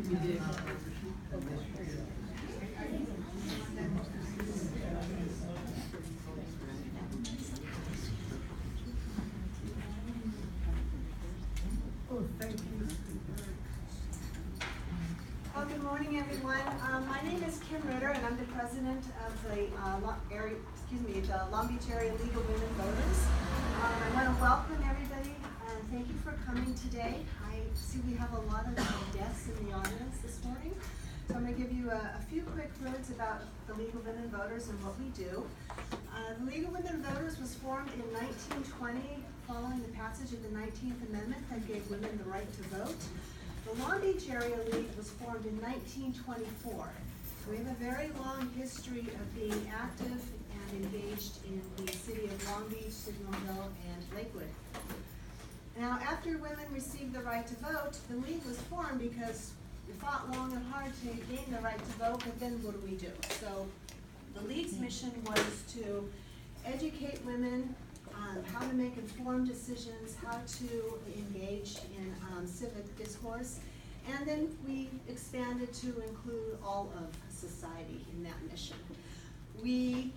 Well, good morning, everyone. My name is Kim Ritter, and I'm the president of the Long Beach Area League of Women Voters. I want to welcome everybody and thank you for coming today. I see we have a lot of guests in the audience this morning. So I'm going to give you a few quick words about the League of Women Voters and what we do. The League of Women Voters was formed in 1920 following the passage of the 19th Amendment that gave women the right to vote. The Long Beach Area League was formed in 1924. So we have a very long history of being active and engaged in the city of Long Beach, Signal Hill, and Lakewood. Now, after women received the right to vote, the League was formed because we fought long and hard to gain the right to vote, but then what do? So the League's mission was to educate women on how to make informed decisions, how to engage in civic discourse, and then we expanded to include all of society in that mission. We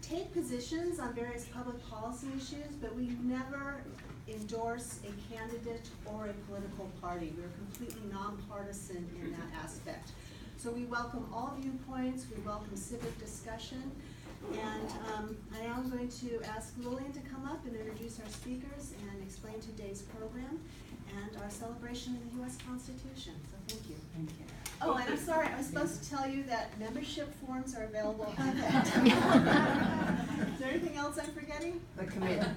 take positions on various public policy issues, but we never endorse a candidate or a political party. We're completely nonpartisan in that aspect. So we welcome all viewpoints, we welcome civic discussion, and I am going to ask Lillian to come up and introduce our speakers and explain today's program and our celebration of the U.S. Constitution. So thank you. Thank you. Oh, and I'm sorry, I was supposed to tell you that membership forms are available on that. Is there anything else I'm forgetting? The committee.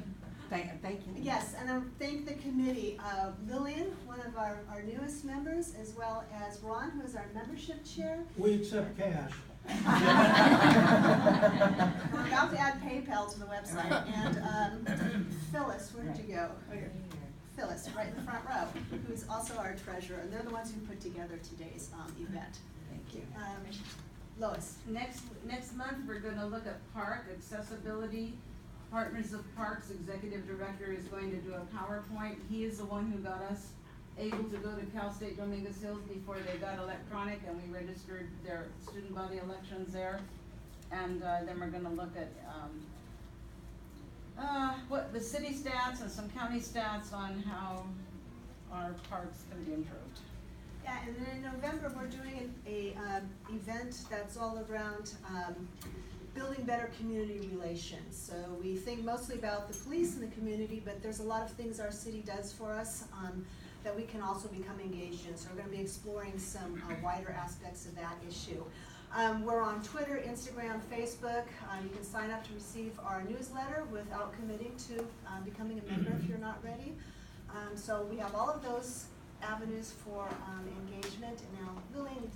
Thank you. Yes, and I thank the committee. Lillian, one of our newest members, as well as Ron, who is our membership chair. We accept cash. We're about to add PayPal to the website. And Phyllis, where did you go? Phyllis, right in the front row, who is also our treasurer. And they're the ones who put together today's event. Thank you. Lois. Next month, we're going to look at park accessibility. Partners of Parks Executive Director is going to do a PowerPoint. He is the one who got us able to go to Cal State Dominguez Hills before they got electronic, and we registered their student body elections there. And then we're going to look at what the city stats and some county stats on how our parks can be improved. Yeah, and then in November, we're doing a event that's all around building better community relations. So we think mostly about the police and the community, but there's a lot of things our city does for us that we can also become engaged in. So we're going to be exploring some wider aspects of that issue. We're on Twitter, Instagram, Facebook. You can sign up to receive our newsletter without committing to becoming a member if you're not ready. So we have all of those avenues for engagement. And now, Lillian.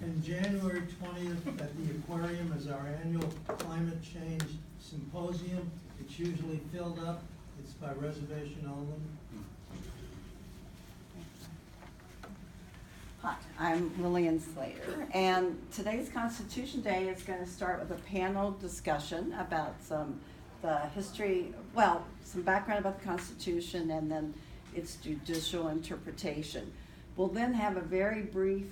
And January 20th at the aquarium is our annual climate change symposium. It's usually filled up. It's by reservation only. Hi, I'm Lillian Slater, and today's Constitution Day is going to start with a panel discussion about the history, well, some background about the Constitution and then its judicial interpretation. We'll then have a very brief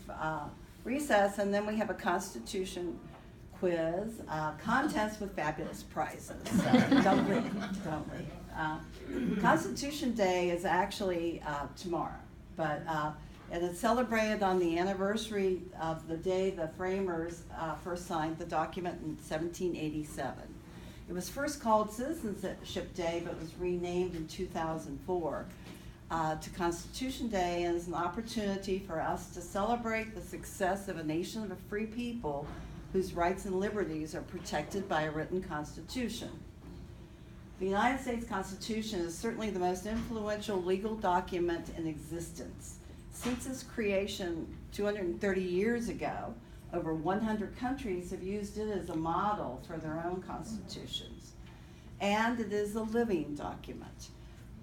recess, and then we have a Constitution quiz, contest with fabulous prizes. So don't leave. Constitution Day is actually tomorrow, but and it's celebrated on the anniversary of the day the framers first signed the document in 1787. It was first called Citizenship Day, but was renamed in 2004 to Constitution Day, and is an opportunity for us to celebrate the success of a nation of a free people whose rights and liberties are protected by a written constitution. The United States Constitution is certainly the most influential legal document in existence. Since its creation 230 years ago, over 100 countries have used it as a model for their own constitutions. And it is a living document.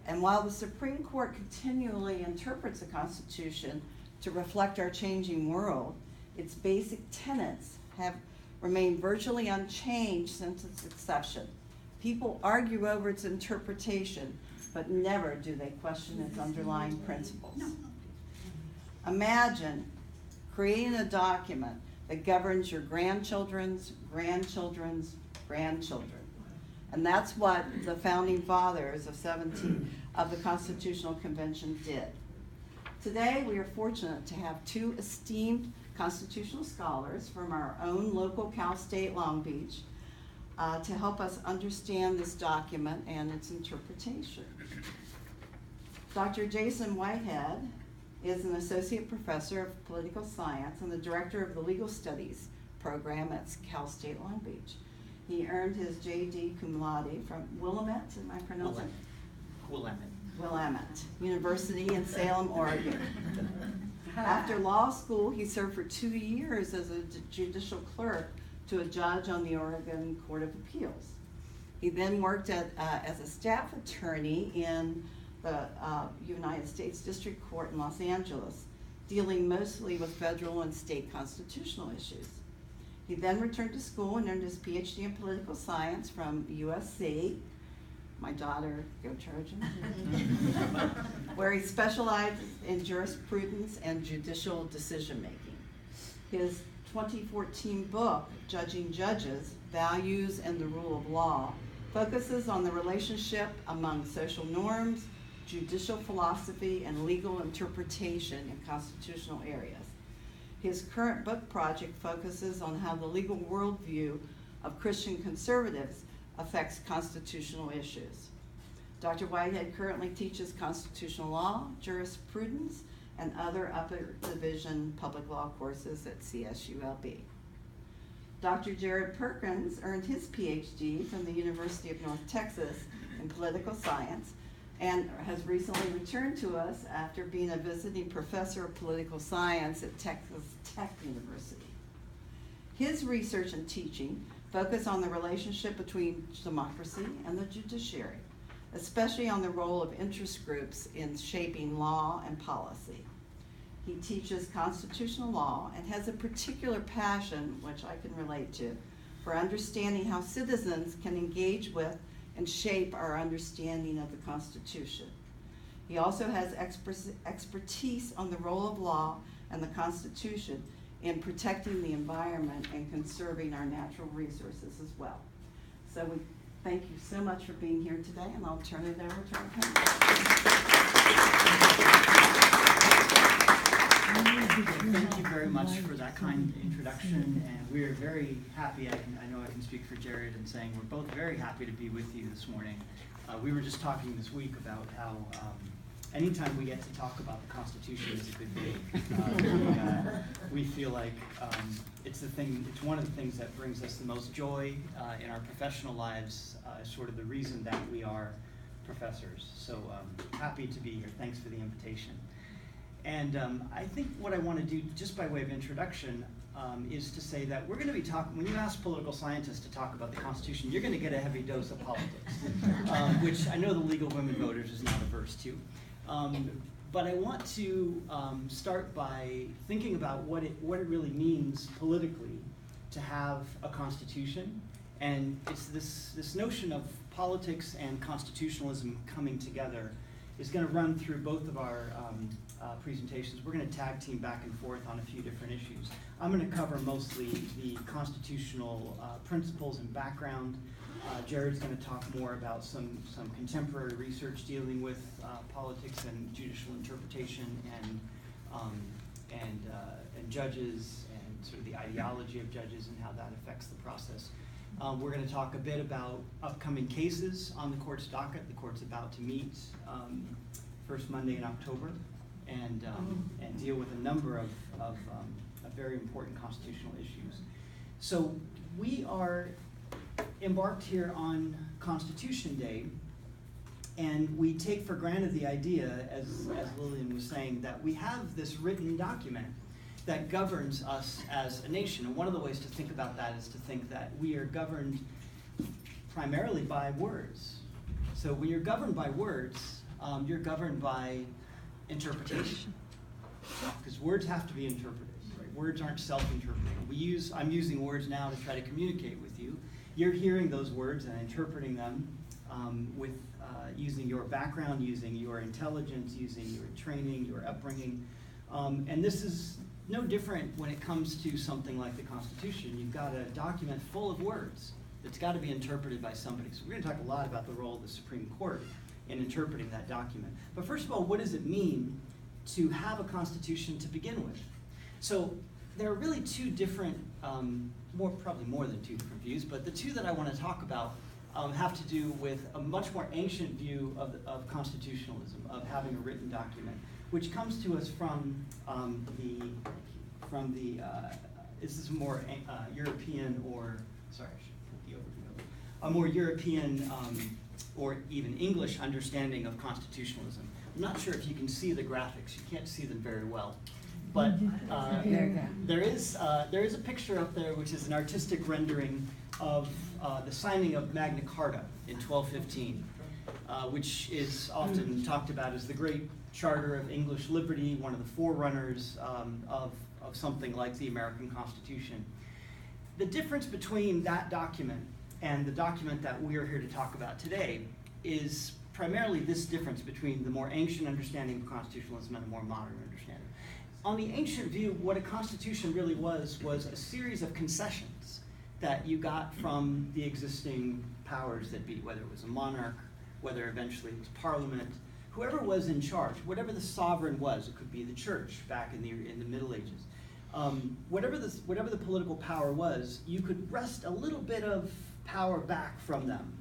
And while the Supreme Court continually interprets the Constitution to reflect our changing world, its basic tenets have remained virtually unchanged since its inception. People argue over its interpretation, but never do they question its underlying principles. Imagine creating a document that governs your grandchildren's grandchildren's grandchildren. And that's what the founding fathers of the Constitutional Convention did. Today, we are fortunate to have two esteemed constitutional scholars from our own local Cal State Long Beach to help us understand this document and its interpretation. Dr. Jason Whitehead is an associate professor of political science and the director of the legal studies program at Cal State Long Beach. He earned his J.D. cum laude from Willamette, am I pronouncing it? Willamette University in Salem, Oregon. After law school, he served for 2 years as a judicial clerk to a judge on the Oregon Court of Appeals. He then worked as a staff attorney in the United States District Court in Los Angeles, dealing mostly with federal and state constitutional issues. He then returned to school and earned his PhD in political science from USC. My daughter, go Trojans, where he specialized in jurisprudence and judicial decision-making. His 2014 book, Judging Judges, Values and the Rule of Law, focuses on the relationship among social norms, judicial philosophy, and legal interpretation in constitutional areas. His current book project focuses on how the legal worldview of Christian conservatives affects constitutional issues. Dr. Whitehead currently teaches constitutional law, jurisprudence, and other upper division public law courses at CSULB. Dr. Jared Perkins earned his PhD from the University of North Texas in political science and has recently returned to us after being a visiting professor of political science at Texas Tech University. His research and teaching focus on the relationship between democracy and the judiciary, especially on the role of interest groups in shaping law and policy. He teaches constitutional law and has a particular passion, which I can relate to, for understanding how citizens can engage with and shape our understanding of the Constitution. He also has expertise on the role of law and the Constitution in protecting the environment and conserving our natural resources as well. So we thank you so much for being here today, and I'll turn it over to our panel. Thank you very much for that kind introduction, and we are very happy. I know I can speak for Jared in saying we're both very happy to be with you this morning. We were just talking this week about how anytime we get to talk about the Constitution is a good day. We feel like it's one of the things that brings us the most joy in our professional lives, sort of the reason that we are professors. So happy to be here. Thanks for the invitation. And I think what I want to do, just by way of introduction, is to say that we're going to be talking, when you ask political scientists to talk about the Constitution, you're going to get a heavy dose of politics, which I know the League of Women Voters is not averse to. But I want to start by thinking about what it really means politically to have a constitution. And it's this notion of politics and constitutionalism coming together is going to run through both of our presentations. We're going to tag team back and forth on a few different issues. I'm going to cover mostly the constitutional principles and background. Jared's going to talk more about some contemporary research dealing with politics and judicial interpretation and judges and sort of the ideology of judges and how that affects the process. We're going to talk a bit about upcoming cases on the court's docket. The court's about to meet first Monday in October and deal with a number of very important constitutional issues. So we are embarked here on Constitution Day, and we take for granted the idea, as Lillian was saying, that we have this written document that governs us as a nation. And one of the ways to think about that is to think that we are governed primarily by words. So when you're governed by words, you're governed by interpretation, because words have to be interpreted. Right? Words aren't self-interpreting. I'm using words now to try to communicate with you. You're hearing those words and interpreting them with using your background, using your intelligence, using your training, your upbringing. And this is no different when it comes to something like the Constitution. You've got a document full of words that's got to be interpreted by somebody. So we're going to talk a lot about the role of the Supreme Court in interpreting that document. But first of all, what does it mean to have a Constitution to begin with? So there are really two different, probably more than two different views, but the two that I want to talk about have to do with a much more ancient view of constitutionalism, of having a written document, which comes to us from this is more European, or sorry, I should put the overview over. A more European or even English understanding of constitutionalism. I'm not sure if you can see the graphics. You can't see them very well. But there is a picture up there which is an artistic rendering of the signing of Magna Carta in 1215, which is often talked about as the great charter of English liberty, one of the forerunners of something like the American Constitution. The difference between that document and the document that we are here to talk about today is primarily this difference between the more ancient understanding of constitutionalism and a more modern understanding. On the ancient view, what a constitution really was a series of concessions that you got from the existing powers that be, whether it was a monarch, whether eventually it was parliament, whoever was in charge, whatever the sovereign was. It could be the church back in the Middle Ages. Whatever the political power was, you could wrest a little bit of power back from them.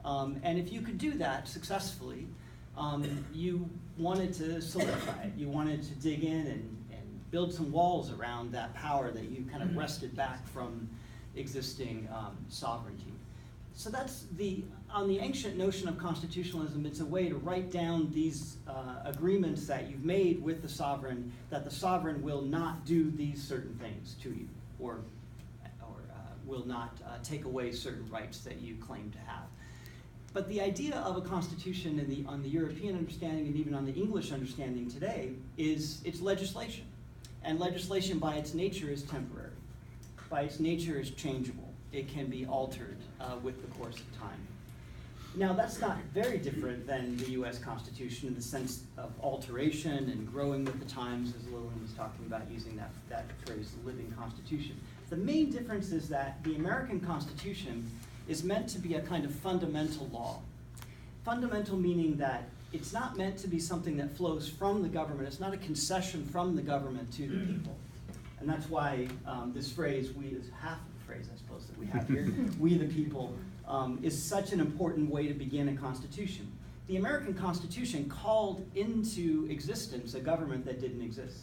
And if you could do that successfully, you wanted to solidify it. You wanted to dig in and build some walls around that power that you kind of wrested back from existing sovereignty. So that's on the ancient notion of constitutionalism, it's a way to write down these agreements that you've made with the sovereign, that the sovereign will not do these certain things to you, or will not take away certain rights that you claim to have. But the idea of a constitution on the European understanding and even on the English understanding today is it's legislation. And legislation by its nature is temporary. By its nature is changeable. It can be altered with the course of time. Now that's not very different than the US Constitution in the sense of alteration and growing with the times, as Lillian was talking about using that phrase, the living constitution. The main difference is that the American Constitution is meant to be a kind of fundamental law. Fundamental meaning that it's not meant to be something that flows from the government. It's not a concession from the government to the people. And that's why this phrase, we is half of the phrase, I suppose, that we have here, we the people, is such an important way to begin a constitution. The American Constitution called into existence a government that didn't exist.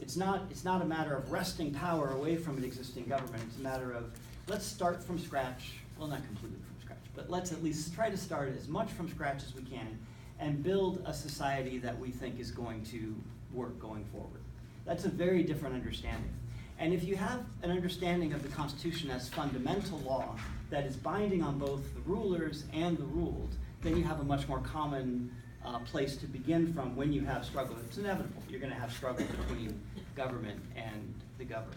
It's not a matter of wresting power away from an existing government. It's a matter of, let's start from scratch, well, not completely from scratch, but let's at least try to start as much from scratch as we can and build a society that we think is going to work going forward. That's a very different understanding. And if you have an understanding of the Constitution as fundamental law that is binding on both the rulers and the ruled, then you have a much more common place to begin from when you have struggle. It's inevitable. You're going to have struggle between government and the governed.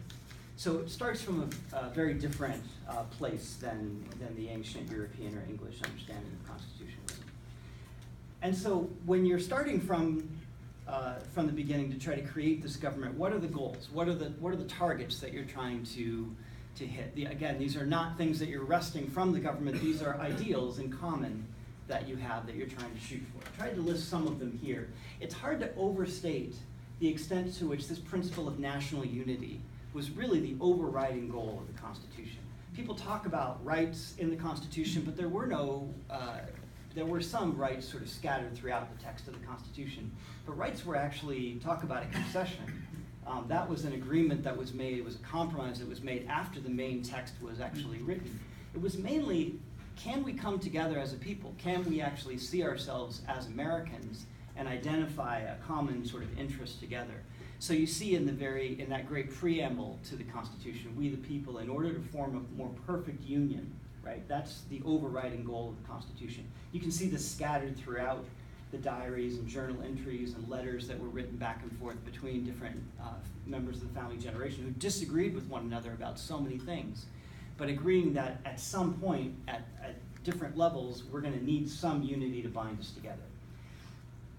So it starts from a very different place than the ancient European or English understanding of constitutionalism. And so when you're starting from the beginning to try to create this government, what are the goals? What are the targets that you're trying to hit? Again, these are not things that you're wresting from the government. These are ideals in common that you have that you're trying to shoot for. I tried to list some of them here. It's hard to overstate the extent to which this principle of national unity was really the overriding goal of the Constitution. People talk about rights in the Constitution, but there were some rights sort of scattered throughout the text of the Constitution. But rights were actually, talk about a concession. That was an agreement that was made, it was a compromise that was made after the main text was actually written. It was mainly, can we come together as a people? Can we actually see ourselves as Americans and identify a common sort of interest together? So you see in that great preamble to the Constitution, we the people, in order to form a more perfect union, right? That's the overriding goal of the Constitution. You can see this scattered throughout the diaries and journal entries and letters that were written back and forth between different members of the founding generation who disagreed with one another about so many things, but agreeing that at some point, at different levels, we're going to need some unity to bind us together.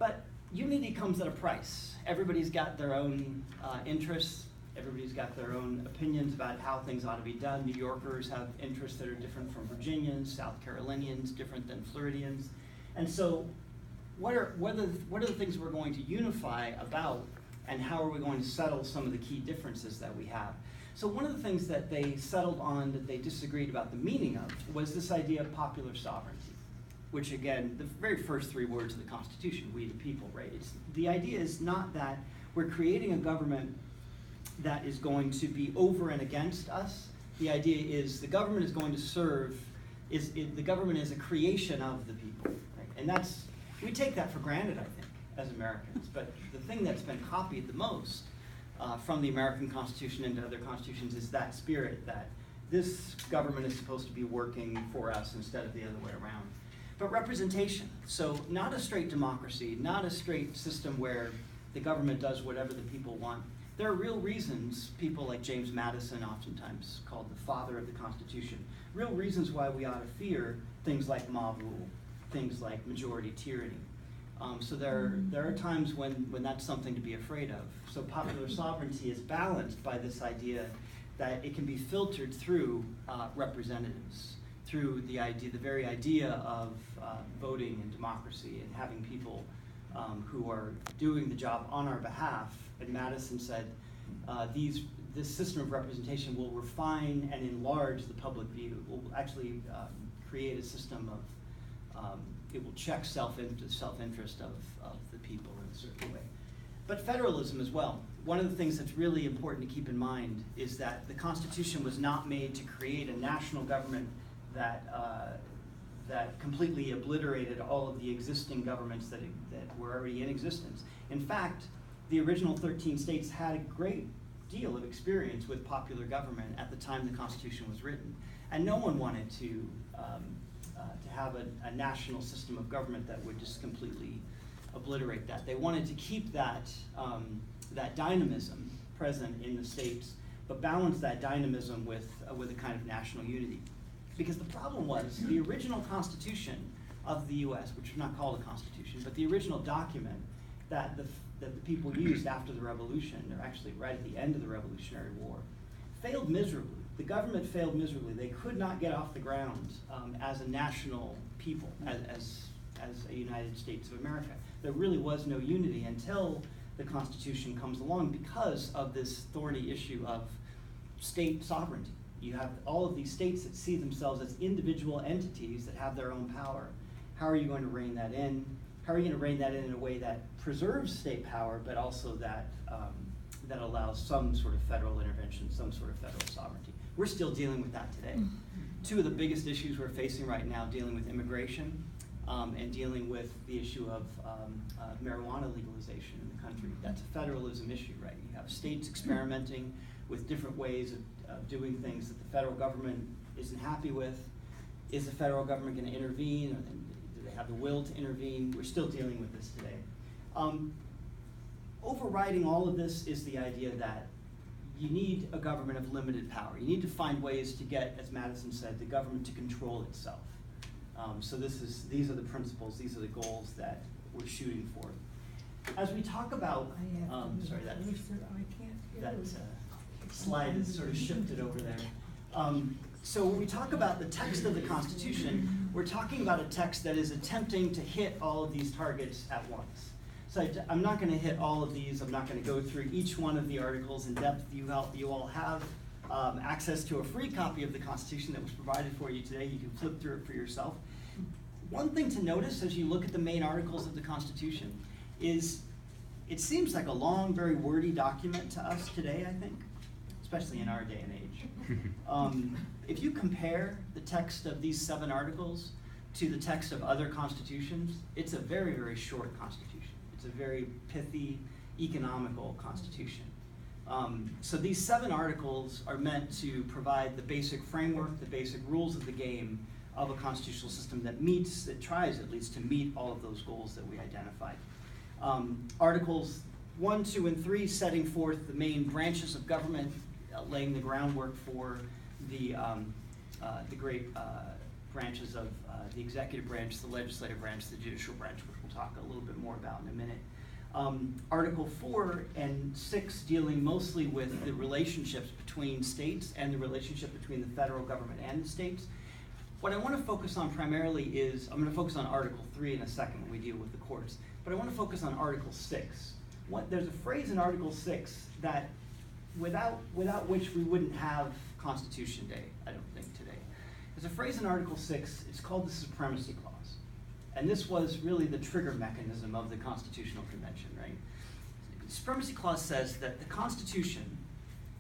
But unity comes at a price. Everybody's got their own interests. Everybody's got their own opinions about how things ought to be done. New Yorkers have interests that are different from Virginians, South Carolinians, different than Floridians. And so what are the things we're going to unify about, and how are we going to settle some of the key differences that we have? So one of the things that they settled on, that they disagreed about the meaning of, was this idea of popular sovereignty, which again, the very first three words of the Constitution, we the people, right? The idea is not that we're creating a government that is going to be over and against us. The idea is the government is going to serve, the government is a creation of the people, right? And we take that for granted, I think, as Americans, but the thing that's been copied the most from the American Constitution into other constitutions is that spirit, that this government is supposed to be working for us instead of the other way around. But representation, so not a straight democracy, not a straight system where the government does whatever the people want. There are real reasons, people like James Madison, oftentimes called the father of the Constitution, real reasons why we ought to fear things like mob rule, things like majority tyranny. So there are times when that's something to be afraid of. So popular sovereignty is balanced by this idea that it can be filtered through representatives, through the very idea of voting and democracy and having people who are doing the job on our behalf. And Madison said, this system of representation will refine and enlarge the public view. It will actually create a system of, it will check self-interest of the people in a certain way. But federalism as well. One of the things that's really important to keep in mind is that the Constitution was not made to create a national government that completely obliterated all of the existing governments that were already in existence. In fact, the original 13 states had a great deal of experience with popular government at the time the Constitution was written. And no one wanted to have a national system of government that would just completely obliterate that. They wanted to keep that dynamism present in the states, but balance that dynamism with a kind of national unity. Because the problem was, the original Constitution of the US, which was not called a constitution, but the original document that the people used after the Revolution, or actually right at the end of the Revolutionary War, failed miserably. The government failed miserably. They could not get off the ground as a national people, as a United States of America. There really was no unity until the Constitution comes along because of this thorny issue of state sovereignty. You have all of these states that see themselves as individual entities that have their own power. How are you going to rein that in? How are you going to rein that in a way that preserves state power, but also that allows some sort of federal intervention, some sort of federal sovereignty? We're still dealing with that today. Two of the biggest issues we're facing right now, dealing with immigration and dealing with the issue of marijuana legalization in the country. That's a federalism issue, right? You have states experimenting with different ways of doing things that the federal government isn't happy with. Is the federal government going to intervene? Or do they have the will to intervene? We're still dealing with this today. Overriding all of this is the idea that you need a government of limited power. You need to find ways to get, as Madison said, the government to control itself. So these are the principles, these are the goals that we're shooting for. As we talk about, sorry, that slide is sort of shifted over there. So when we talk about the text of the Constitution, we're talking about a text that is attempting to hit all of these targets at once. So I'm not going to hit all of these. I'm not going to go through each one of the articles in depth. You all have access to a free copy of the Constitution that was provided for you today. You can flip through it for yourself. One thing to notice as you look at the main articles of the Constitution is it seems like a long, very wordy document to us today, I think, especially in our day and age. If you compare the text of these 7 articles to the text of other constitutions, it's a very, very short constitution. It's a very pithy, economical constitution. So these 7 articles are meant to provide the basic framework, the basic rules of the game of a constitutional system that tries at least to meet all of those goals that we identified. Articles 1, 2, and 3 setting forth the main branches of government, laying the groundwork for the great branches of the executive branch, the legislative branch, the judicial branch, which we'll talk a little bit more about in a minute. Article 4 and 6 dealing mostly with the relationships between states and the relationship between the federal government and the states. What I want to focus on primarily is, I'm going to focus on Article 3 in a second when we deal with the courts, but I want to focus on Article 6. There's a phrase in Article 6 that without which we wouldn't have Constitution Day, I don't think, today. There's a phrase in Article 6, it's called the Supremacy Clause. And this was really the trigger mechanism of the Constitutional Convention, right? The Supremacy Clause says that the Constitution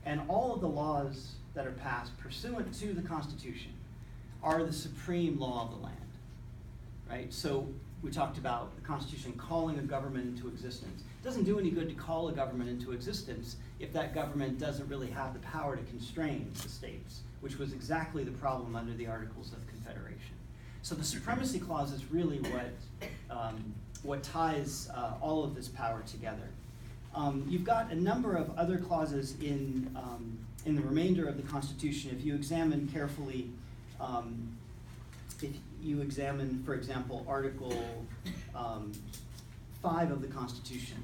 and all of the laws that are passed pursuant to the Constitution are the supreme law of the land, right? So we talked about the Constitution calling a government into existence. It doesn't do any good to call a government into existence if that government doesn't really have the power to constrain the states, which was exactly the problem under the Articles of Confederation. So the Supremacy Clause is really what ties all of this power together. You've got a number of other clauses in the remainder of the Constitution. If you examine carefully, if you examine, for example, Article 5 of the Constitution,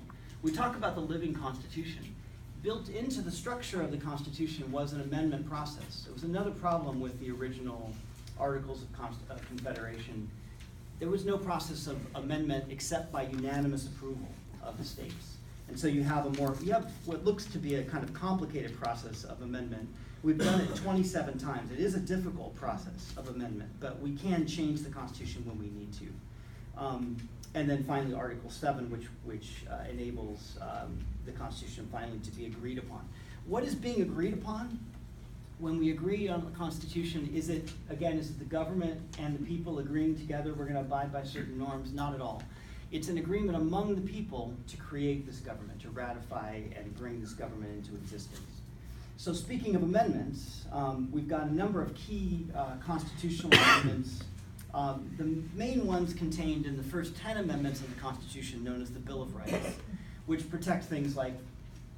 we talk about the living Constitution. Built into the structure of the Constitution was an amendment process. It was another problem with the original Articles of Confederation. There was no process of amendment except by unanimous approval of the states. And so you have what looks to be a kind of complicated process of amendment. We've done it 27 times. It is a difficult process of amendment, but we can change the Constitution when we need to. And then finally, Article 7, which enables the Constitution finally to be agreed upon. What is being agreed upon? When we agree on the Constitution, is it the government and the people agreeing together, we're going to abide by certain norms? Not at all. It's an agreement among the people to create this government, to ratify and bring this government into existence. So speaking of amendments, we've got a number of key constitutional amendments. The main ones contained in the first 10 amendments of the Constitution, known as the Bill of Rights, which protect things like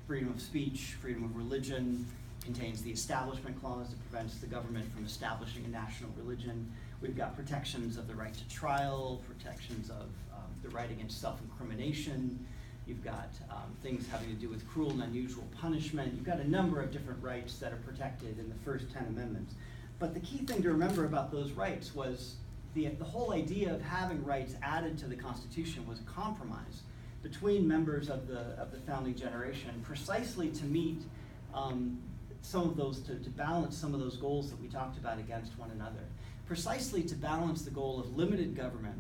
freedom of speech, freedom of religion, contains the Establishment Clause that prevents the government from establishing a national religion. We've got protections of the right to trial, protections of the right against self-incrimination. You've got things having to do with cruel and unusual punishment. You've got a number of different rights that are protected in the first 10 amendments. But the key thing to remember about those rights was the whole idea of having rights added to the Constitution was a compromise between members of the founding generation, precisely to meet some of those, to balance some of those goals that we talked about against one another. Precisely to balance the goal of limited government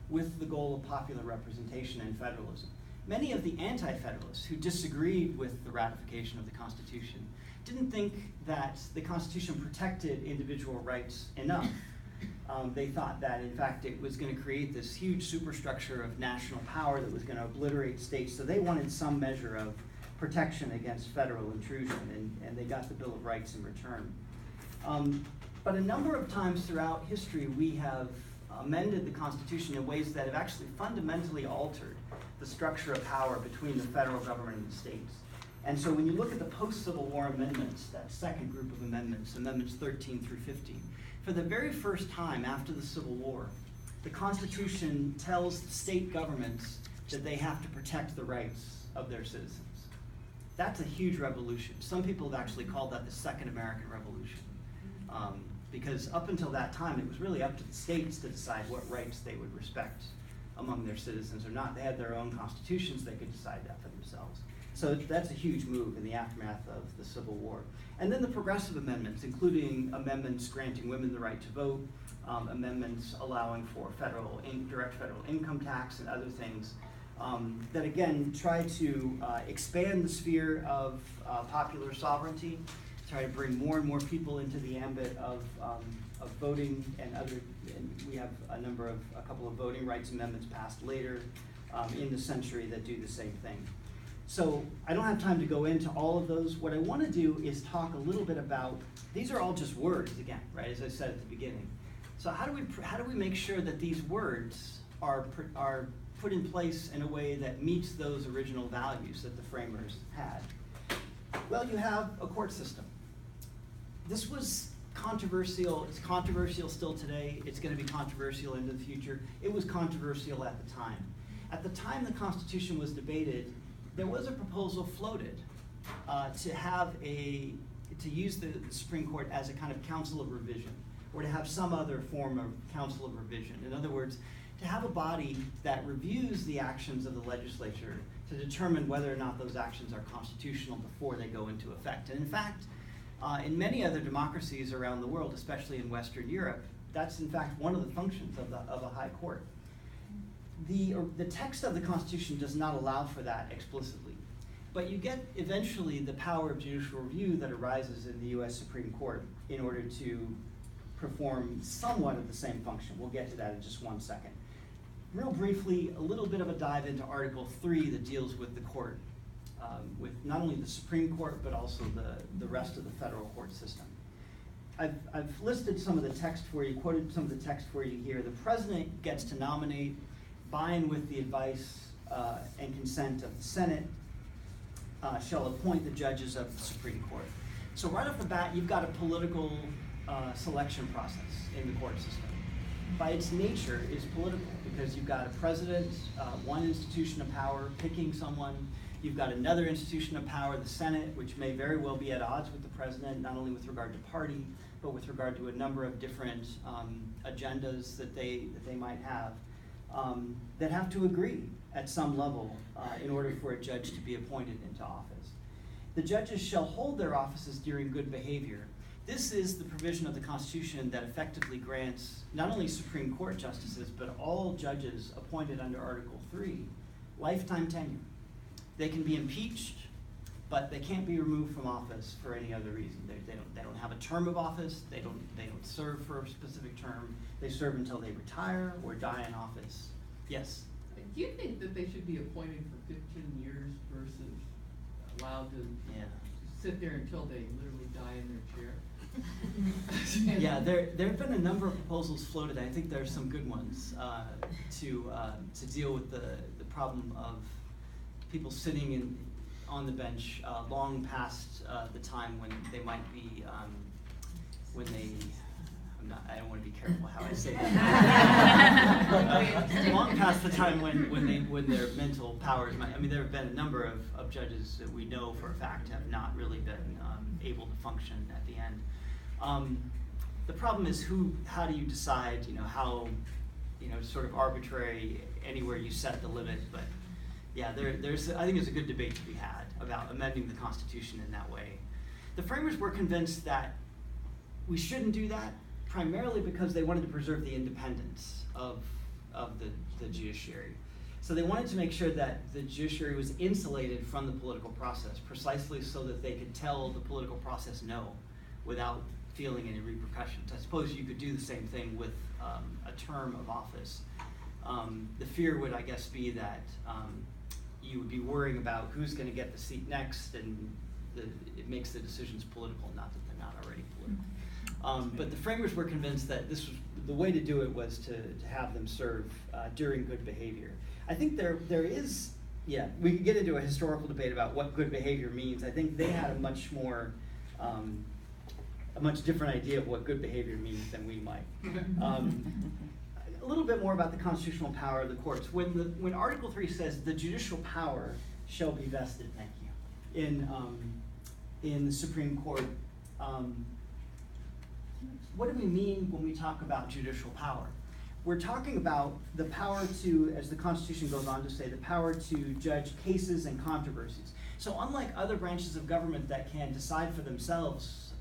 with the goal of popular representation and federalism. Many of the anti-federalists who disagreed with the ratification of the Constitution didn't think that the Constitution protected individual rights enough. They thought that, in fact, it was going to create this huge superstructure of national power that was going to obliterate states, so they wanted some measure of protection against federal intrusion, and they got the Bill of Rights in return. But a number of times throughout history, we have amended the Constitution in ways that have actually fundamentally altered the structure of power between the federal government and the states. And so when you look at the post-Civil War amendments, that second group of amendments, amendments 13 through 15, for the very first time after the Civil War, the Constitution tells the state governments that they have to protect the rights of their citizens. That's a huge revolution. Some people have actually called that the Second American Revolution. Because up until that time, it was really up to the states to decide what rights they would respect among their citizens or not. They had their own constitutions, they could decide that for themselves. So that's a huge move in the aftermath of the Civil War. And then the progressive amendments, including amendments granting women the right to vote, amendments allowing for direct federal income tax and other things, that again try to expand the sphere of popular sovereignty, try to bring more and more people into the ambit of voting and we have a couple of voting rights amendments passed later in the century that do the same thing. So I don't have time to go into all of those. What I want to do is talk a little bit about, these are all just words again, right, as I said at the beginning. So how do we make sure that these words are put in place in a way that meets those original values that the framers had? Well, you have a court system. This was controversial. It's controversial still today. It's going to be controversial into the future. It was controversial at the time. At the time the Constitution was debated, there was a proposal floated to use the Supreme Court as a kind of council of revision, or to have some other form of council of revision. In other words, to have a body that reviews the actions of the legislature to determine whether or not those actions are constitutional before they go into effect. And in fact, in many other democracies around the world, especially in Western Europe, that's in fact one of the functions of a high court. The text of the Constitution does not allow for that explicitly, but you get eventually the power of judicial review that arises in the US Supreme Court in order to perform somewhat of the same function. We'll get to that in just one second. Real briefly, a little bit of a dive into Article 3 that deals with the court, with not only the Supreme Court, but also the rest of the federal court system. I've listed some of the text for you, quoted some of the text for you here. The president gets to nominate, by and with the advice and consent of the Senate, shall appoint the judges of the Supreme Court. So right off the bat, you've got a political selection process in the court system. By its nature, is political, because you've got a president, one institution of power picking someone. You've got another institution of power, the Senate, which may very well be at odds with the president, not only with regard to party, but with regard to a number of different agendas that they might have, that have to agree at some level in order for a judge to be appointed into office. The judges shall hold their offices during good behavior. This is the provision of the Constitution that effectively grants not only Supreme Court justices, but all judges appointed under Article 3, lifetime tenure. They can be impeached, but they can't be removed from office for any other reason. They don't have a term of office. They don't serve for a specific term. They serve until they retire or die in office. Yes? Do you think that they should be appointed for 15 years versus allowed to sit there until they literally die in their chair? Yeah, there have been a number of proposals floated. I think there are some good ones to deal with the problem of people sitting on the bench long past the time when they might be I don't want to be careful how I say that. Long past the time when their mental powers might. I mean, there have been a number of judges that we know for a fact have not really been able to function at the end. The problem is how do you decide, how, sort of arbitrary anywhere you set the limit, but yeah, I think there's a good debate to be had about amending the Constitution in that way. The framers were convinced that we shouldn't do that, primarily because they wanted to preserve the independence of the judiciary. So they wanted to make sure that the judiciary was insulated from the political process, precisely so that they could tell the political process no without feeling any repercussions. I suppose you could do the same thing with a term of office. The fear would, I guess, be that you would be worrying about who's going to get the seat next, and it makes the decisions political, not that they're not already political. But the framers were convinced that the way to do it was to have them serve during good behavior. I think there is, we could get into a historical debate about what good behavior means. I think they had a much different idea of what good behavior means than we might. A little bit more about the constitutional power of the courts. When Article 3 says the judicial power shall be vested, thank you, in the Supreme Court, what do we mean when we talk about judicial power? We're talking about the power to, as the Constitution goes on to say, the power to judge cases and controversies. So unlike other branches of government that can decide for themselves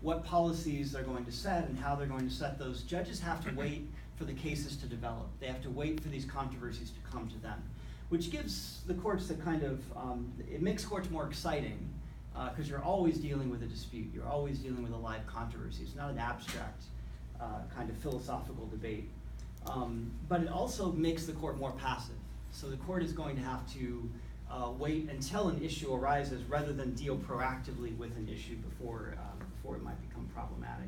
what policies they're going to set and how they're going to set those, judges have to wait for the cases to develop. They have to wait for these controversies to come to them, which gives the courts a kind of, it makes courts more exciting because you're always dealing with a dispute. You're always dealing with a live controversy. It's not an abstract kind of philosophical debate. But it also makes the court more passive. So the court is going to have to wait until an issue arises rather than deal proactively with an issue before it might become problematic.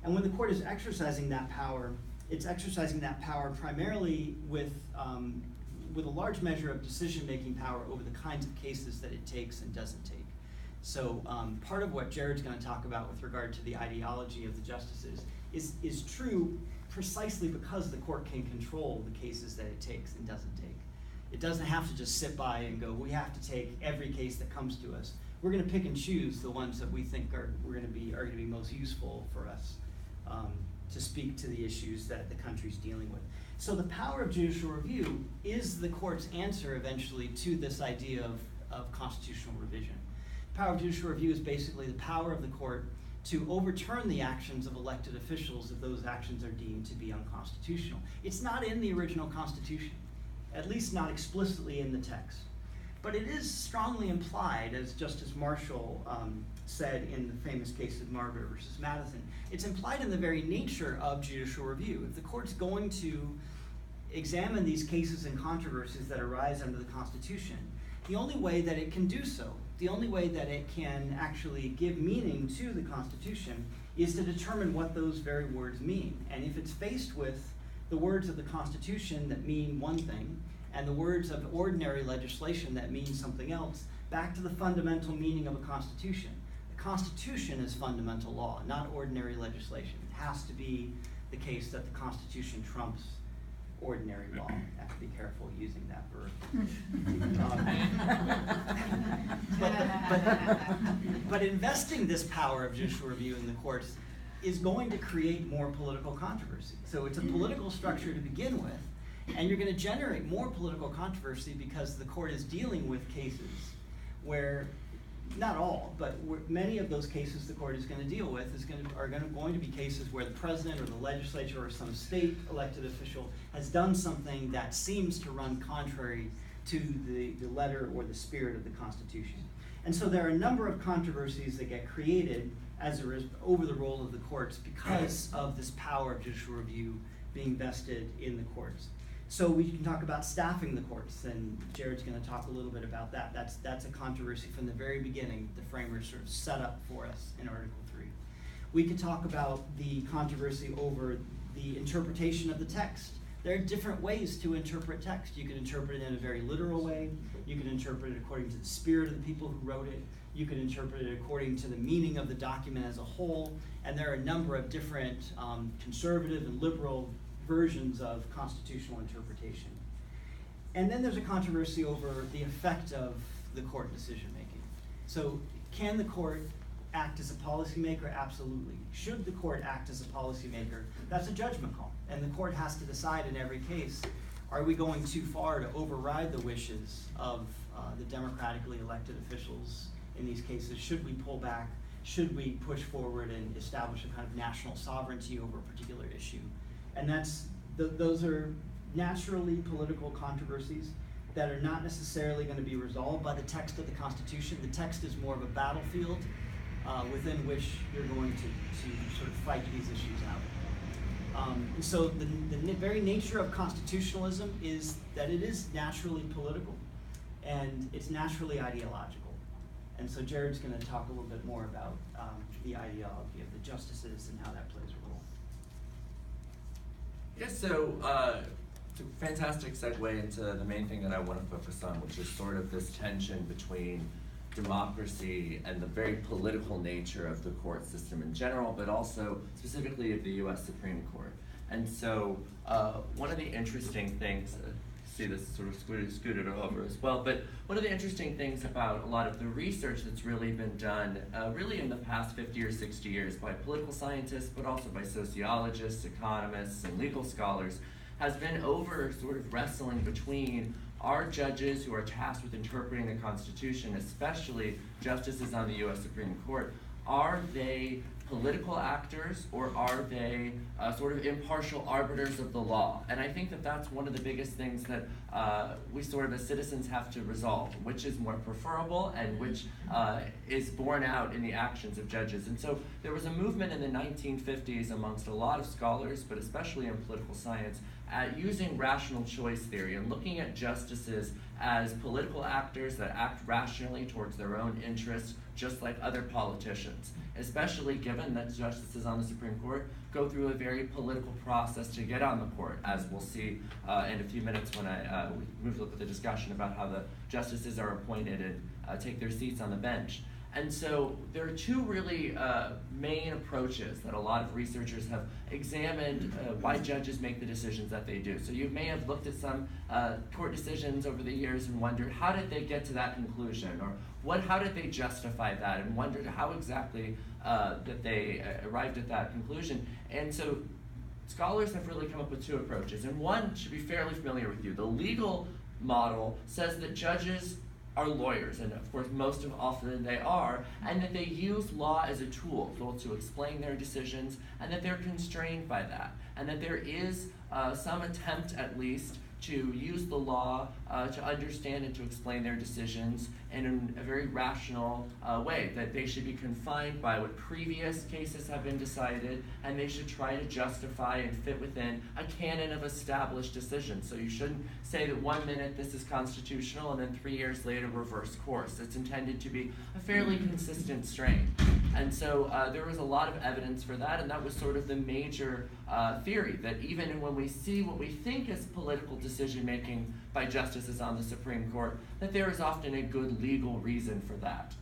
And when the court is exercising that power, it's exercising that power primarily with a large measure of decision-making power over the kinds of cases that it takes and doesn't take. So part of what Jared's going to talk about with regard to the ideology of the justices is true precisely because the court can control the cases that it takes and doesn't take. It doesn't have to just sit by and go, we have to take every case that comes to us. We're going to pick and choose the ones that we think are going to be most useful for us to speak to the issues that the country's dealing with. So the power of judicial review is the court's answer eventually to this idea of constitutional revision. The power of judicial review is basically the power of the court to overturn the actions of elected officials if those actions are deemed to be unconstitutional. It's not in the original Constitution, at least not explicitly in the text. But it is strongly implied, as Justice Marshall said in the famous case of Margaret versus Madison, it's implied in the very nature of judicial review. If the court's going to examine these cases and controversies that arise under the Constitution, the only way that it can do so, the only way that it can actually give meaning to the Constitution is to determine what those very words mean. And if it's faced with the words of the Constitution that mean one thing, and the words of ordinary legislation that mean something else, back to the fundamental meaning of a Constitution. The Constitution is fundamental law, not ordinary legislation. It has to be the case that the Constitution trumps ordinary law. I have to be careful using that verb. But investing this power of judicial review in the courts is going to create more political controversy. So it's a political structure to begin with, and you're going to generate more political controversy because the court is dealing with cases where, not all, but where many of those cases the court is going to deal with are going to be cases where the president or the legislature or some state elected official has done something that seems to run contrary to the letter or the spirit of the Constitution. And so there are a number of controversies that get created over the role of the courts because of this power of judicial review being vested in the courts. So we can talk about staffing the courts, and Jared's going to talk a little bit about that. That's a controversy from the very beginning. The framers sort of set up for us in Article 3. We could talk about the controversy over the interpretation of the text. There are different ways to interpret text. You can interpret it in a very literal way. You can interpret it according to the spirit of the people who wrote it. You can interpret it according to the meaning of the document as a whole. And there are a number of different conservative and liberal versions of constitutional interpretation. And then there's a controversy over the effect of the court decision making. So can the court act as a policymaker? Absolutely. Should the court act as a policymaker? That's a judgment call. And the court has to decide in every case, are we going too far to override the wishes of the democratically elected officials in these cases? Should we pull back? Should we push forward and establish a kind of national sovereignty over a particular issue? And those are naturally political controversies that are not necessarily going to be resolved by the text of the Constitution. The text is more of a battlefield within which you're going to sort of fight these issues out. So the very nature of constitutionalism is that it is naturally political and it's naturally ideological. And so Jared's going to talk a little bit more about the ideology of the justices and how that plays a role. Yes, so it's a fantastic segue into the main thing that I want to focus on, which is sort of this tension between democracy and the very political nature of the court system in general, but also specifically of the U.S. Supreme Court. And so one of the interesting things, see this sort of scooted over as well, but one of the interesting things about a lot of the research that's really been done really in the past 50 or 60 years by political scientists, but also by sociologists, economists, and legal scholars, has been over sort of wrestling between our judges who are tasked with interpreting the Constitution, especially justices on the U.S. Supreme Court. Are they political actors, or are they sort of impartial arbiters of the law? And I think that that's one of the biggest things that we sort of as citizens have to resolve, which is more preferable and which is borne out in the actions of judges. And so there was a movement in the 1950s amongst a lot of scholars, but especially in political science, at using rational choice theory and looking at justices as political actors that act rationally towards their own interests, just like other politicians, especially given that justices on the Supreme Court go through a very political process to get on the court, as we'll see in a few minutes when I move to look at the discussion about how the justices are appointed and take their seats on the bench. And so there are two really main approaches that a lot of researchers have examined why judges make the decisions that they do. So you may have looked at some court decisions over the years and wondered, how did they get to that conclusion? Or how did they justify that? And wondered how exactly that they arrived at that conclusion. And so scholars have really come up with two approaches. And one should be fairly familiar with you. The legal model says that judges are lawyers, and of course most often they are, and that they use law as a tool to explain their decisions, and that they're constrained by that, and that there is some attempt at least to use the law to understand and to explain their decisions in a very rational way, that they should be confined by what previous cases have been decided, and they should try to justify and fit within a canon of established decisions. So you shouldn't say that 1 minute this is constitutional and then 3 years later reverse course. It's intended to be a fairly consistent strain. And so there was a lot of evidence for that, and that was sort of the major theory, that even when we see what we think is political decision making by justices on the Supreme Court, that there is often a good legal reason for that.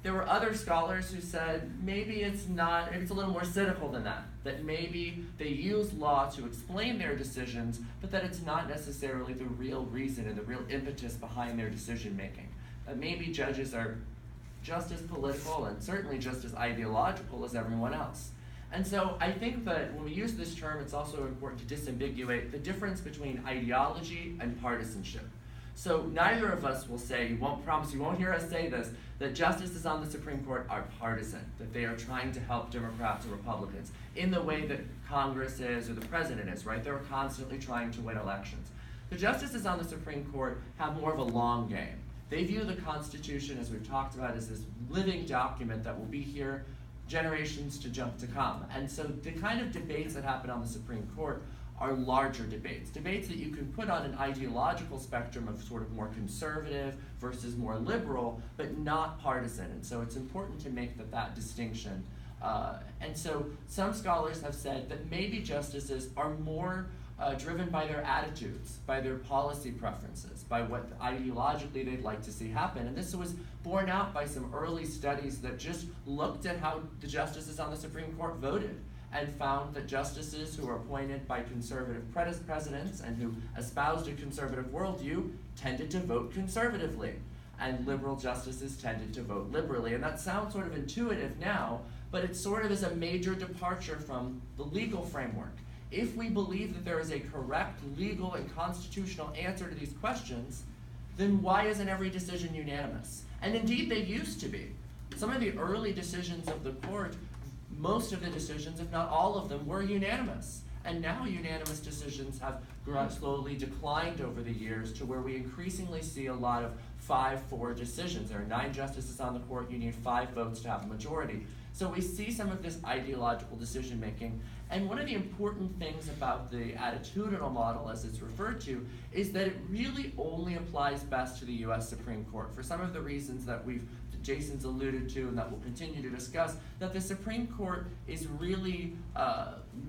There were other scholars who said maybe it's not, maybe it's a little more cynical than that, that maybe they use law to explain their decisions, but that it's not necessarily the real reason and the real impetus behind their decision making. That maybe judges are just as political and certainly just as ideological as everyone else. And so I think that when we use this term, it's also important to disambiguate the difference between ideology and partisanship. So neither of us will say, you won't hear us say this, that justices on the Supreme Court are partisan, that they are trying to help Democrats or Republicans in the way that Congress is or the president is, right? They're constantly trying to win elections. The justices on the Supreme Court have more of a long game. They view the Constitution, as we've talked about, as this living document that will be here generations to come. And so the kind of debates that happen on the Supreme Court are larger debates that you can put on an ideological spectrum of sort of more conservative versus more liberal, but not partisan. And so it's important to make that distinction. And so some scholars have said that maybe justices are more driven by their attitudes, by their policy preferences, by what ideologically they'd like to see happen. And this was borne out by some early studies that just looked at how the justices on the Supreme Court voted, and found that justices who were appointed by conservative presidents and who espoused a conservative worldview tended to vote conservatively, and liberal justices tended to vote liberally. And that sounds sort of intuitive now, but it sort of is a major departure from the legal framework. If we believe that there is a correct legal and constitutional answer to these questions, then why isn't every decision unanimous? And indeed, they used to be. Some of the early decisions of the court, most of the decisions, if not all of them, were unanimous. And now unanimous decisions have slowly declined over the years to where we increasingly see a lot of 5-4 decisions. There are 9 justices on the court, you need 5 votes to have a majority. So we see some of this ideological decision making. And one of the important things about the attitudinal model, as it's referred to, is that it really only applies best to the US Supreme Court for some of the reasons that Jason's alluded to and that we'll continue to discuss, that the Supreme Court is really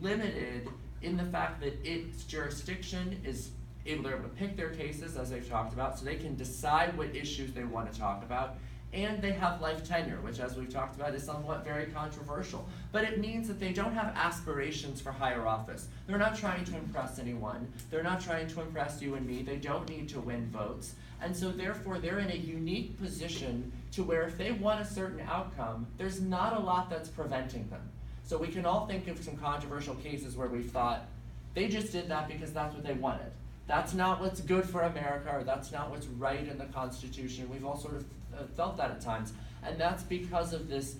limited in the fact that its jurisdiction is able to pick their cases, as they've talked about, so they can decide what issues they want to talk about, and they have life tenure, which, as we've talked about, is somewhat very controversial. But it means that they don't have aspirations for higher office. They're not trying to impress anyone. They're not trying to impress you and me. They don't need to win votes. And so therefore, they're in a unique position to where if they want a certain outcome, there's not a lot that's preventing them. So we can all think of some controversial cases where we've thought, they just did that because that's what they wanted. That's not what's good for America, or that's not what's right in the Constitution. We've all sort of felt that at times. And that's because of this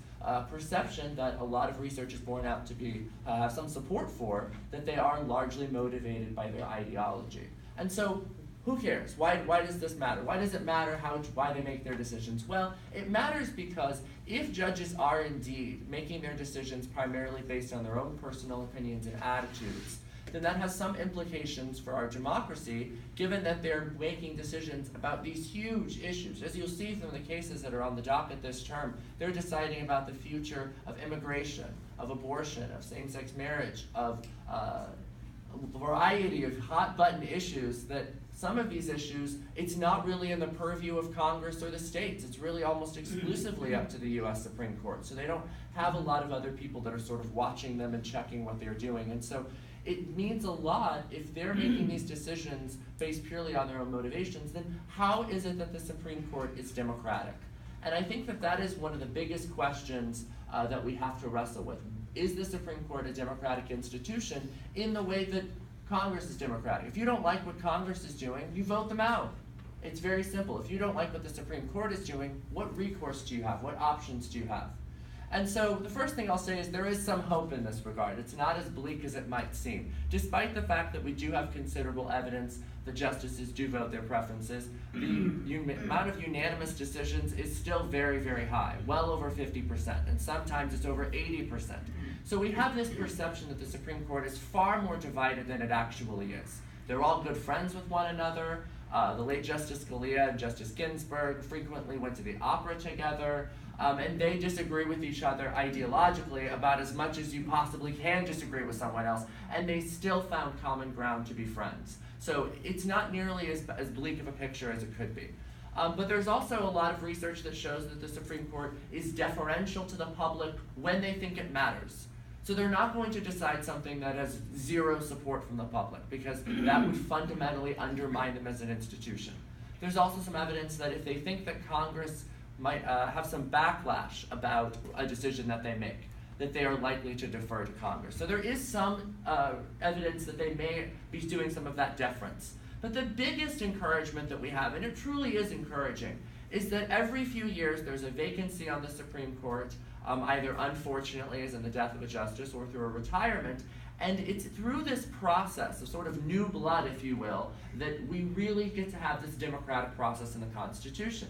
perception that a lot of research is borne out to be have some support for, that they are largely motivated by their ideology. And so who cares? Why does this matter? Why does it matter why they make their decisions? Well, it matters because if judges are indeed making their decisions primarily based on their own personal opinions and attitudes, then that has some implications for our democracy, given that they're making decisions about these huge issues. As you'll see from the cases that are on the docket this term, they're deciding about the future of immigration, of abortion, of same-sex marriage, of a variety of hot-button issues that some of these issues, it's not really in the purview of Congress or the states. It's really almost exclusively up to the US Supreme Court. So they don't have a lot of other people that are sort of watching them and checking what they're doing. And so it means a lot if they're making these decisions based purely on their own motivations, then how is it that the Supreme Court is democratic? And I think that that is one of the biggest questions that we have to wrestle with. Is the Supreme Court a democratic institution in the way that Congress is democratic? If you don't like what Congress is doing, you vote them out. It's very simple. If you don't like what the Supreme Court is doing, what recourse do you have? What options do you have? And so the first thing I'll say is there is some hope in this regard. It's not as bleak as it might seem. Despite the fact that we do have considerable evidence that justices do vote their preferences, the amount of unanimous decisions is still very, very high, well over 50%, and sometimes it's over 80%. So we have this perception that the Supreme Court is far more divided than it actually is. They're all good friends with one another. The late Justice Scalia and Justice Ginsburg frequently went to the opera together, and they disagree with each other ideologically about as much as you possibly can disagree with someone else, and they still found common ground to be friends. So it's not nearly as bleak of a picture as it could be. But there's also a lot of research that shows that the Supreme Court is deferential to the public when they think it matters. So they're not going to decide something that has zero support from the public, because that would fundamentally undermine them as an institution. There's also some evidence that if they think that Congress might have some backlash about a decision that they make, that they are likely to defer to Congress. So there is some evidence that they may be doing some of that deference. But the biggest encouragement that we have, and it truly is encouraging, is that every few years there's a vacancy on the Supreme Court, either unfortunately as in the death of a justice or through a retirement, and it's through this process of sort of new blood, if you will, that we really get to have this democratic process in the Constitution.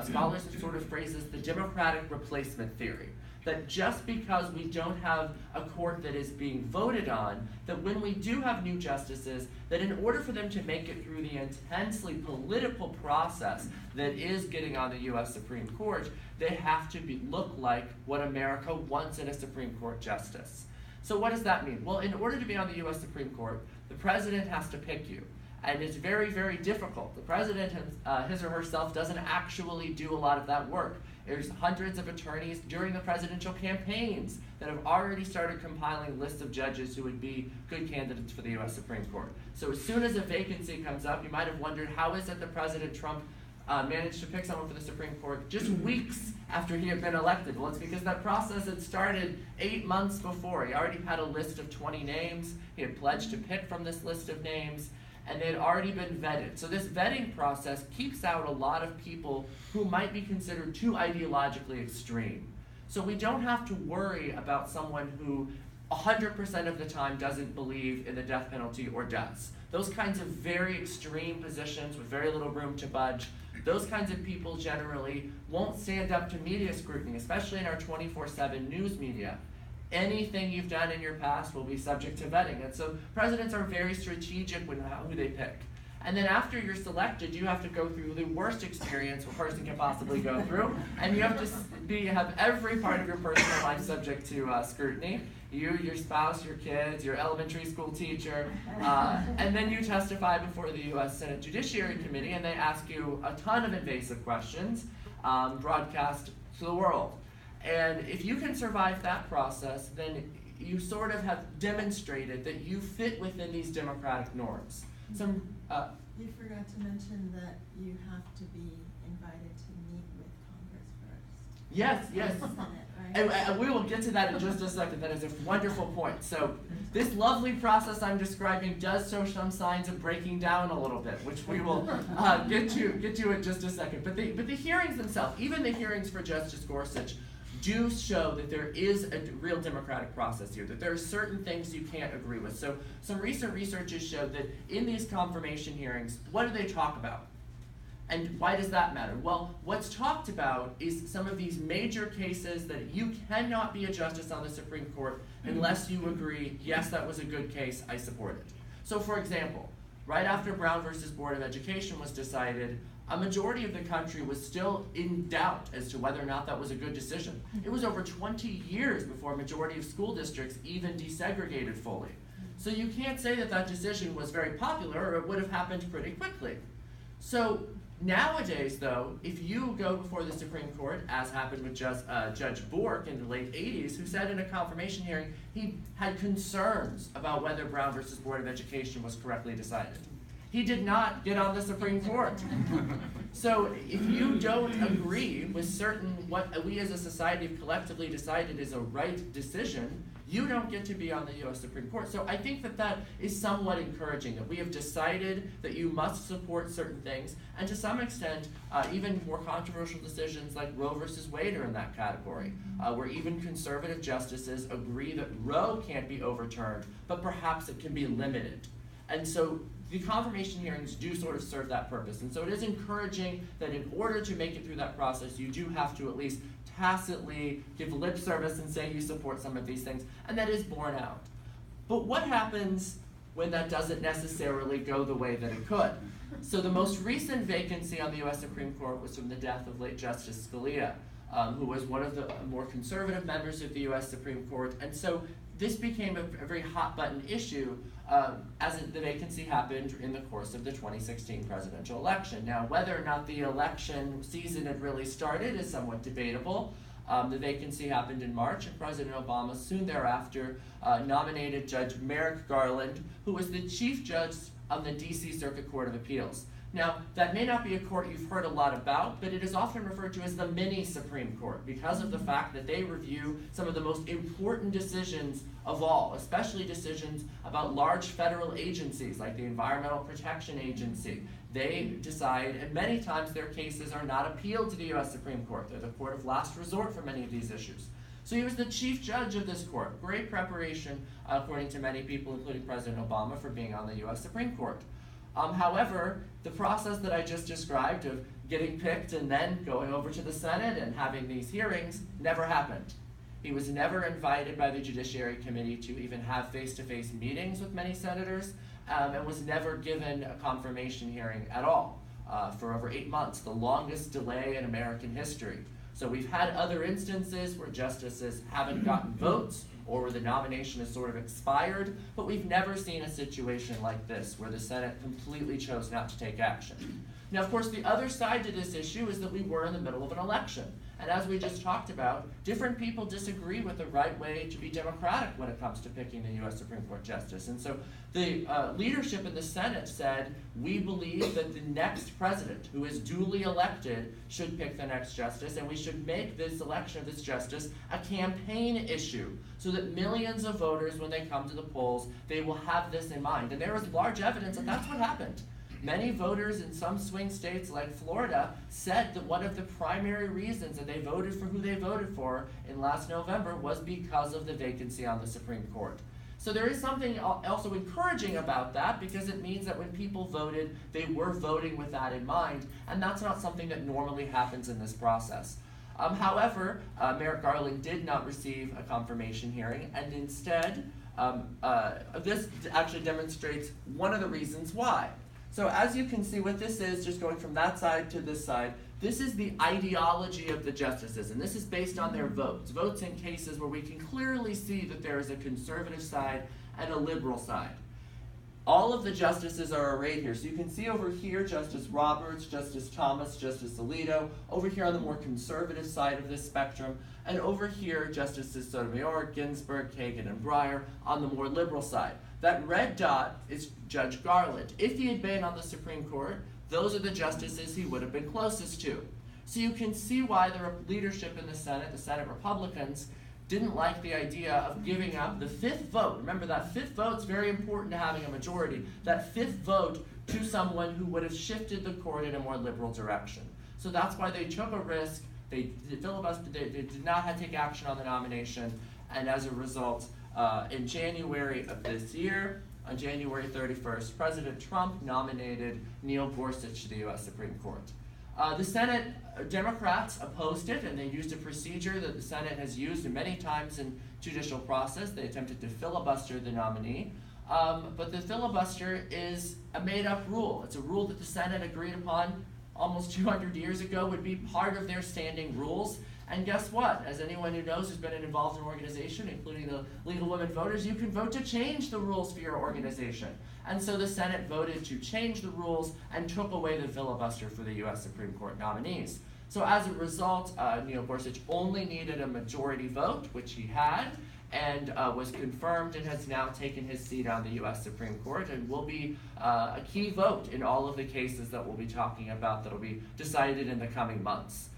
Scholars have sort of phrased this the democratic replacement theory, that just because we don't have a court that is being voted on, that when we do have new justices, that in order for them to make it through the intensely political process that is getting on the US Supreme Court, they have to look like what America wants in a Supreme Court justice. So what does that mean? Well, in order to be on the US Supreme Court, the president has to pick you. And it's very, very difficult. The president, his or herself, doesn't actually do a lot of that work. There's hundreds of attorneys during the presidential campaigns that have already started compiling lists of judges who would be good candidates for the US Supreme Court. So as soon as a vacancy comes up, you might have wondered, how is it that President Trump managed to pick someone for the Supreme Court just weeks after he had been elected? Well, it's because that process had started 8 months before. He already had a list of 20 names. He had pledged to pick from this list of names, and they had already been vetted. So this vetting process keeps out a lot of people who might be considered too ideologically extreme. So we don't have to worry about someone who 100% of the time doesn't believe in the death penalty or does. Those kinds of very extreme positions with very little room to budge, those kinds of people generally won't stand up to media scrutiny, especially in our 24/7 news media. Anything you've done in your past will be subject to vetting. And so presidents are very strategic with who they pick. And then after you're selected, you have to go through the worst experience a person can possibly go through. And you have to have every part of your personal life subject to scrutiny. You, your spouse, your kids, your elementary school teacher. And then you testify before the U.S. Senate Judiciary Committee, and they ask you a ton of invasive questions broadcast to the world. And if you can survive that process, then you sort of have demonstrated that you fit within these democratic norms. You forgot to mention that you have to be invited to meet with Congress first. Yes, yes. And the Senate, right? And we will get to that in just a second. That is a wonderful point. So this lovely process I'm describing does show some signs of breaking down a little bit, which we will get to in just a second. But the hearings themselves, even the hearings for Justice Gorsuch, do show that there is a real democratic process here, that there are certain things you can't agree with. So some recent research has showed that in these confirmation hearings, what do they talk about? And why does that matter? Well, what's talked about is some of these major cases that you cannot be a justice on the Supreme Court unless you agree, yes, that was a good case, I support it. So for example, right after Brown versus Board of Education was decided, a majority of the country was still in doubt as to whether or not that was a good decision. It was over 20 years before a majority of school districts even desegregated fully. So you can't say that that decision was very popular or it would have happened pretty quickly. So nowadays, though, if you go before the Supreme Court, as happened with Judge Bork in the late 80s, who said in a confirmation hearing he had concerns about whether Brown versus Board of Education was correctly decided. He did not get on the Supreme Court. So if you don't agree with what we as a society have collectively decided is a right decision, you don't get to be on the U.S. Supreme Court. So I think that that is somewhat encouraging, that we have decided that you must support certain things, and to some extent, even more controversial decisions like Roe versus Wade are in that category, where even conservative justices agree that Roe can't be overturned, but perhaps it can be limited. And so the confirmation hearings do sort of serve that purpose. And so it is encouraging that in order to make it through that process, you do have to at least tacitly give lip service and say you support some of these things, and that is borne out. But what happens when that doesn't necessarily go the way that it could? So the most recent vacancy on the US Supreme Court was from the death of late Justice Scalia, who was one of the more conservative members of the US Supreme Court. And so this became a very hot button issue as the vacancy happened in the course of the 2016 presidential election. Now, whether or not the election season had really started is somewhat debatable. The vacancy happened in March, and President Obama soon thereafter nominated Judge Merrick Garland, who was the chief judge on the DC Circuit Court of Appeals. Now, that may not be a court you've heard a lot about, but it is often referred to as the mini Supreme Court because of the fact that they review some of the most important decisions of all, especially decisions about large federal agencies like the Environmental Protection Agency. They decide, and many times their cases are not appealed to the US Supreme Court. They're the court of last resort for many of these issues. So he was the chief judge of this court. Great preparation, according to many people, including President Obama, for being on the US Supreme Court. However, the process that I just described of getting picked and then going over to the Senate and having these hearings never happened. He was never invited by the Judiciary Committee to even have face-to-face meetings with many senators, and was never given a confirmation hearing at all for over 8 months, the longest delay in American history. So we've had other instances where justices haven't gotten votes or where the nomination has sort of expired, but we've never seen a situation like this where the Senate completely chose not to take action. Now, of course, the other side to this issue is that we were in the middle of an election. And as we just talked about, different people disagree with the right way to be democratic when it comes to picking the US Supreme Court justice. And so the leadership in the Senate said, we believe that the next president who is duly elected should pick the next justice, and we should make this election of this justice a campaign issue so that millions of voters, when they come to the polls, they will have this in mind. And there is large evidence that that's what happened. Many voters in some swing states like Florida said that one of the primary reasons that they voted for who they voted for in last November was because of the vacancy on the Supreme Court. So there is something also encouraging about that, because it means that when people voted, they were voting with that in mind, and that's not something that normally happens in this process. However, Merrick Garland did not receive a confirmation hearing, and instead, this actually demonstrates one of the reasons why. So as you can see, what this is, just going from that side to this side, this is the ideology of the justices, and this is based on their votes. Votes in cases where we can clearly see that there is a conservative side and a liberal side. All of the justices are arrayed here. So you can see over here, Justice Roberts, Justice Thomas, Justice Alito, over here on the more conservative side of this spectrum, and over here, Justices Sotomayor, Ginsburg, Kagan, and Breyer on the more liberal side. That red dot is Judge Garland. If he had been on the Supreme Court, those are the justices he would have been closest to. So you can see why the leadership in the Senate Republicans, didn't like the idea of giving up the fifth vote. Remember, that fifth vote's very important to having a majority. That fifth vote to someone who would have shifted the court in a more liberal direction. So that's why they took a risk. They filibustered. They did not take action on the nomination, and as a result, in January of this year, on January 31st, President Trump nominated Neil Gorsuch to the U.S. Supreme Court. The Senate Democrats opposed it, and they used a procedure that the Senate has used many times in judicial process. They attempted to filibuster the nominee, but the filibuster is a made-up rule. It's a rule that the Senate agreed upon almost 200 years ago would be part of their standing rules, And guess what? As anyone who knows who's been involved in an organization, including the Legal Women voters, you can vote to change the rules for your organization. And so the Senate voted to change the rules and took away the filibuster for the US Supreme Court nominees. So as a result, Neil Gorsuch only needed a majority vote, which he had, and was confirmed and has now taken his seat on the US Supreme Court and will be a key vote in all of the cases that we'll be talking about that will be decided in the coming months.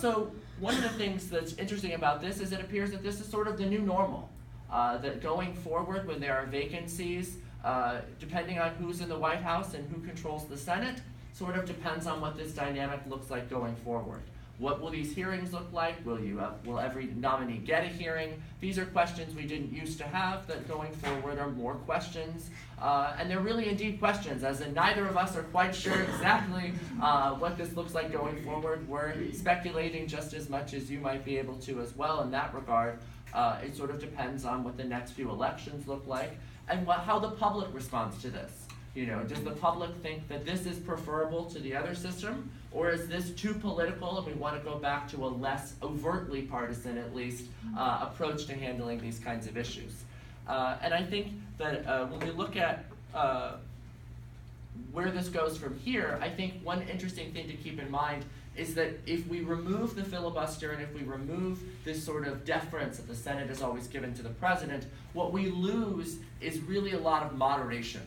So one of the things that's interesting about this is it appears that this is sort of the new normal, that going forward when there are vacancies, depending on who's in the White House and who controls the Senate, sort of depends on what this dynamic looks like going forward. What will these hearings look like? Will every nominee get a hearing? These are questions we didn't used to have that going forward are more questions. And they're really indeed questions, as in neither of us are quite sure exactly what this looks like going forward. We're speculating just as much as you might be able to as well in that regard. It sort of depends on what the next few elections look like and how the public responds to this. You know, does the public think that this is preferable to the other system, or is this too political and we want to go back to a less overtly partisan, at least, approach to handling these kinds of issues? And I think that when we look at where this goes from here, I think one interesting thing to keep in mind is that if we remove the filibuster and if we remove this sort of deference that the Senate has always given to the president, what we lose is really a lot of moderation.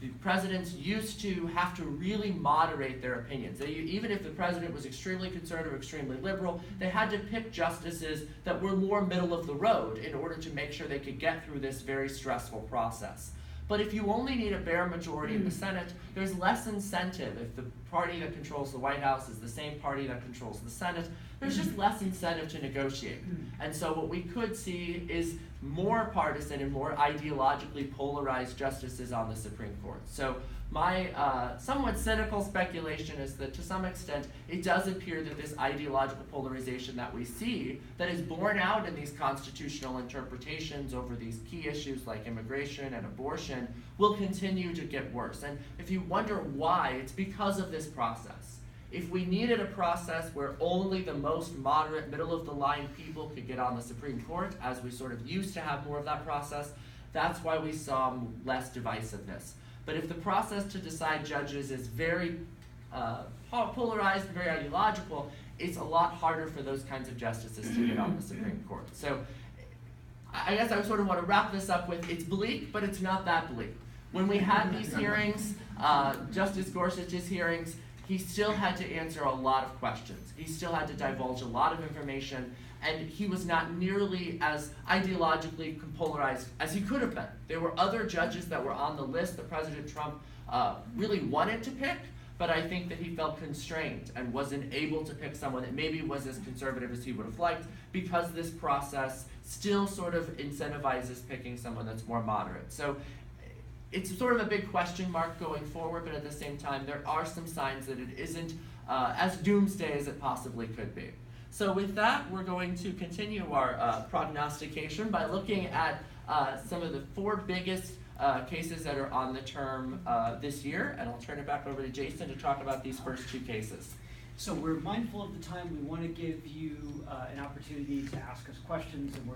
The presidents used to have to really moderate their opinions. Even if the president was extremely conservative or extremely liberal, they had to pick justices that were more middle of the road in order to make sure they could get through this very stressful process. But if you only need a bare majority in the Senate, there's less incentive. If the party that controls the White House is the same party that controls the Senate, there's just less incentive to negotiate. And so what we could see is more partisan and more ideologically polarized justices on the Supreme Court. So my somewhat cynical speculation is that to some extent it does appear that this ideological polarization that we see, that is borne out in these constitutional interpretations over these key issues like immigration and abortion, will continue to get worse. And if you wonder why, it's because of this process. If we needed a process where only the most moderate, middle-of-the-line people could get on the Supreme Court, as we sort of used to have more of that process, that's why we saw less divisiveness. But if the process to decide judges is very polarized and very ideological, it's a lot harder for those kinds of justices to get on the Supreme Court. So I guess I sort of want to wrap this up with, it's bleak, but it's not that bleak. When we had these hearings, Justice Gorsuch's hearings, he still had to answer a lot of questions. He still had to divulge a lot of information, and he was not nearly as ideologically polarized as he could have been. There were other judges that were on the list that President Trump really wanted to pick, but I think that he felt constrained and wasn't able to pick someone that maybe was as conservative as he would have liked, because this process still sort of incentivizes picking someone that's more moderate. So it's sort of a big question mark going forward, but at the same time, there are some signs that it isn't as doomsday as it possibly could be. So with that, we're going to continue our prognostication by looking at some of the 4 biggest cases that are on the term this year, and I'll turn it back over to Jason to talk about these first 2 cases. So we're mindful of the time. We want to give you an opportunity to ask us questions, and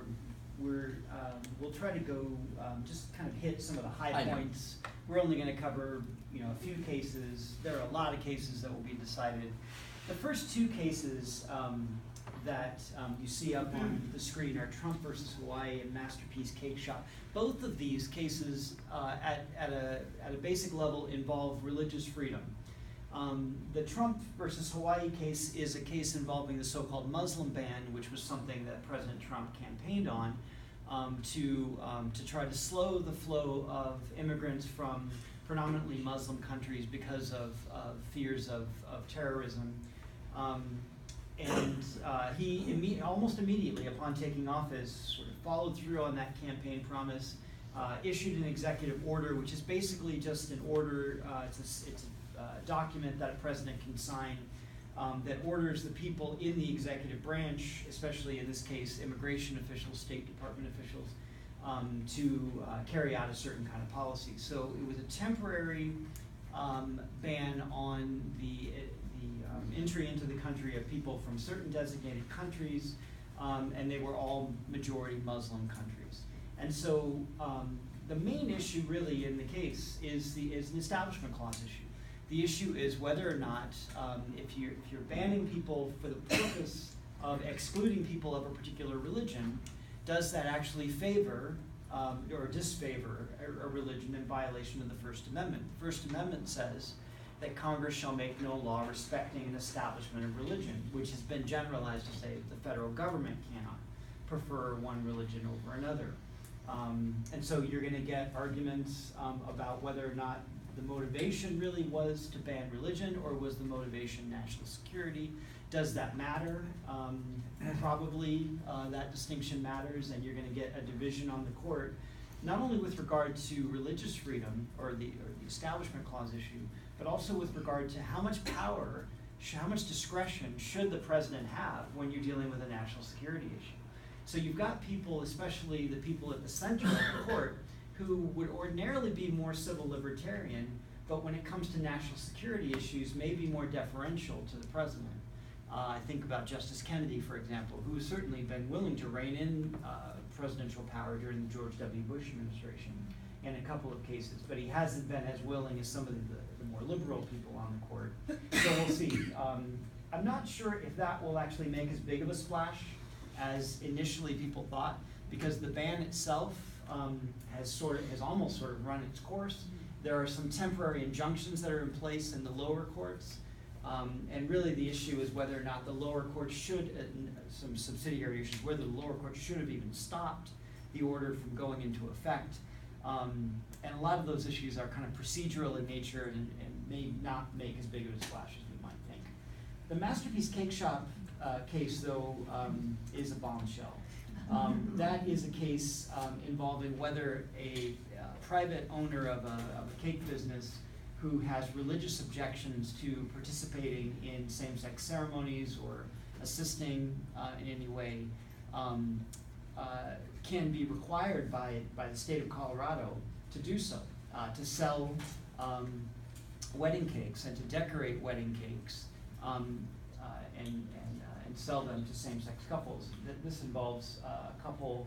we'll try to go just kind of hit some of the high points. We're only going to cover a few cases. There are a lot of cases that will be decided. The first 2 cases that you see up on the screen are Trump versus Hawaii and Masterpiece Cake Shop. Both of these cases at a basic level involve religious freedom. The Trump versus Hawaii case is a case involving the so-called Muslim ban, which was something that President Trump campaigned on to try to slow the flow of immigrants from predominantly Muslim countries because of fears of terrorism. He almost immediately upon taking office sort of followed through on that campaign promise, issued an executive order, which is basically just an order. It's a document that a president can sign that orders the people in the executive branch, especially in this case immigration officials, State Department officials, to carry out a certain kind of policy. So it was a temporary ban on the entry into the country of people from certain designated countries, and they were all majority Muslim countries. And so the main issue really in the case is an Establishment Clause issue. The issue is whether or not, if you're banning people for the purpose of excluding people of a particular religion, does that actually favor or disfavor a religion in violation of the First Amendment? The First Amendment says that Congress shall make no law respecting an establishment of religion, which has been generalized to say that the federal government cannot prefer one religion over another. And so you're going to get arguments about whether or not the motivation really was to ban religion, or was the motivation national security. Does that matter? Probably that distinction matters, and you're going to get a division on the court, not only with regard to religious freedom or the Establishment Clause issue, but also with regard to how much power, how much discretion should the president have when you're dealing with a national security issue. So you've got people, especially the people at the center of the court, who would ordinarily be more civil libertarian, but when it comes to national security issues, may be more deferential to the president. I think about Justice Kennedy, for example, who has certainly been willing to rein in presidential power during the George W. Bush administration in a couple of cases, but he hasn't been as willing as some of the more liberal people on the court. So we'll see. I'm not sure if that will actually make as big of a splash as initially people thought, because the ban itself has almost run its course. There are some temporary injunctions that are in place in the lower courts, and really the issue is whether or not the lower courts should, some subsidiary issues, whether the lower courts should have even stopped the order from going into effect. And a lot of those issues are kind of procedural in nature and may not make as big of a splash as we might think. The Masterpiece Cake Shop case, though, is a bombshell. That is a case involving whether a private owner of a cake business who has religious objections to participating in same-sex ceremonies or assisting in any way can be required by the state of Colorado to do so, to sell wedding cakes and to decorate wedding cakes and sell them to same-sex couples. This involves a couple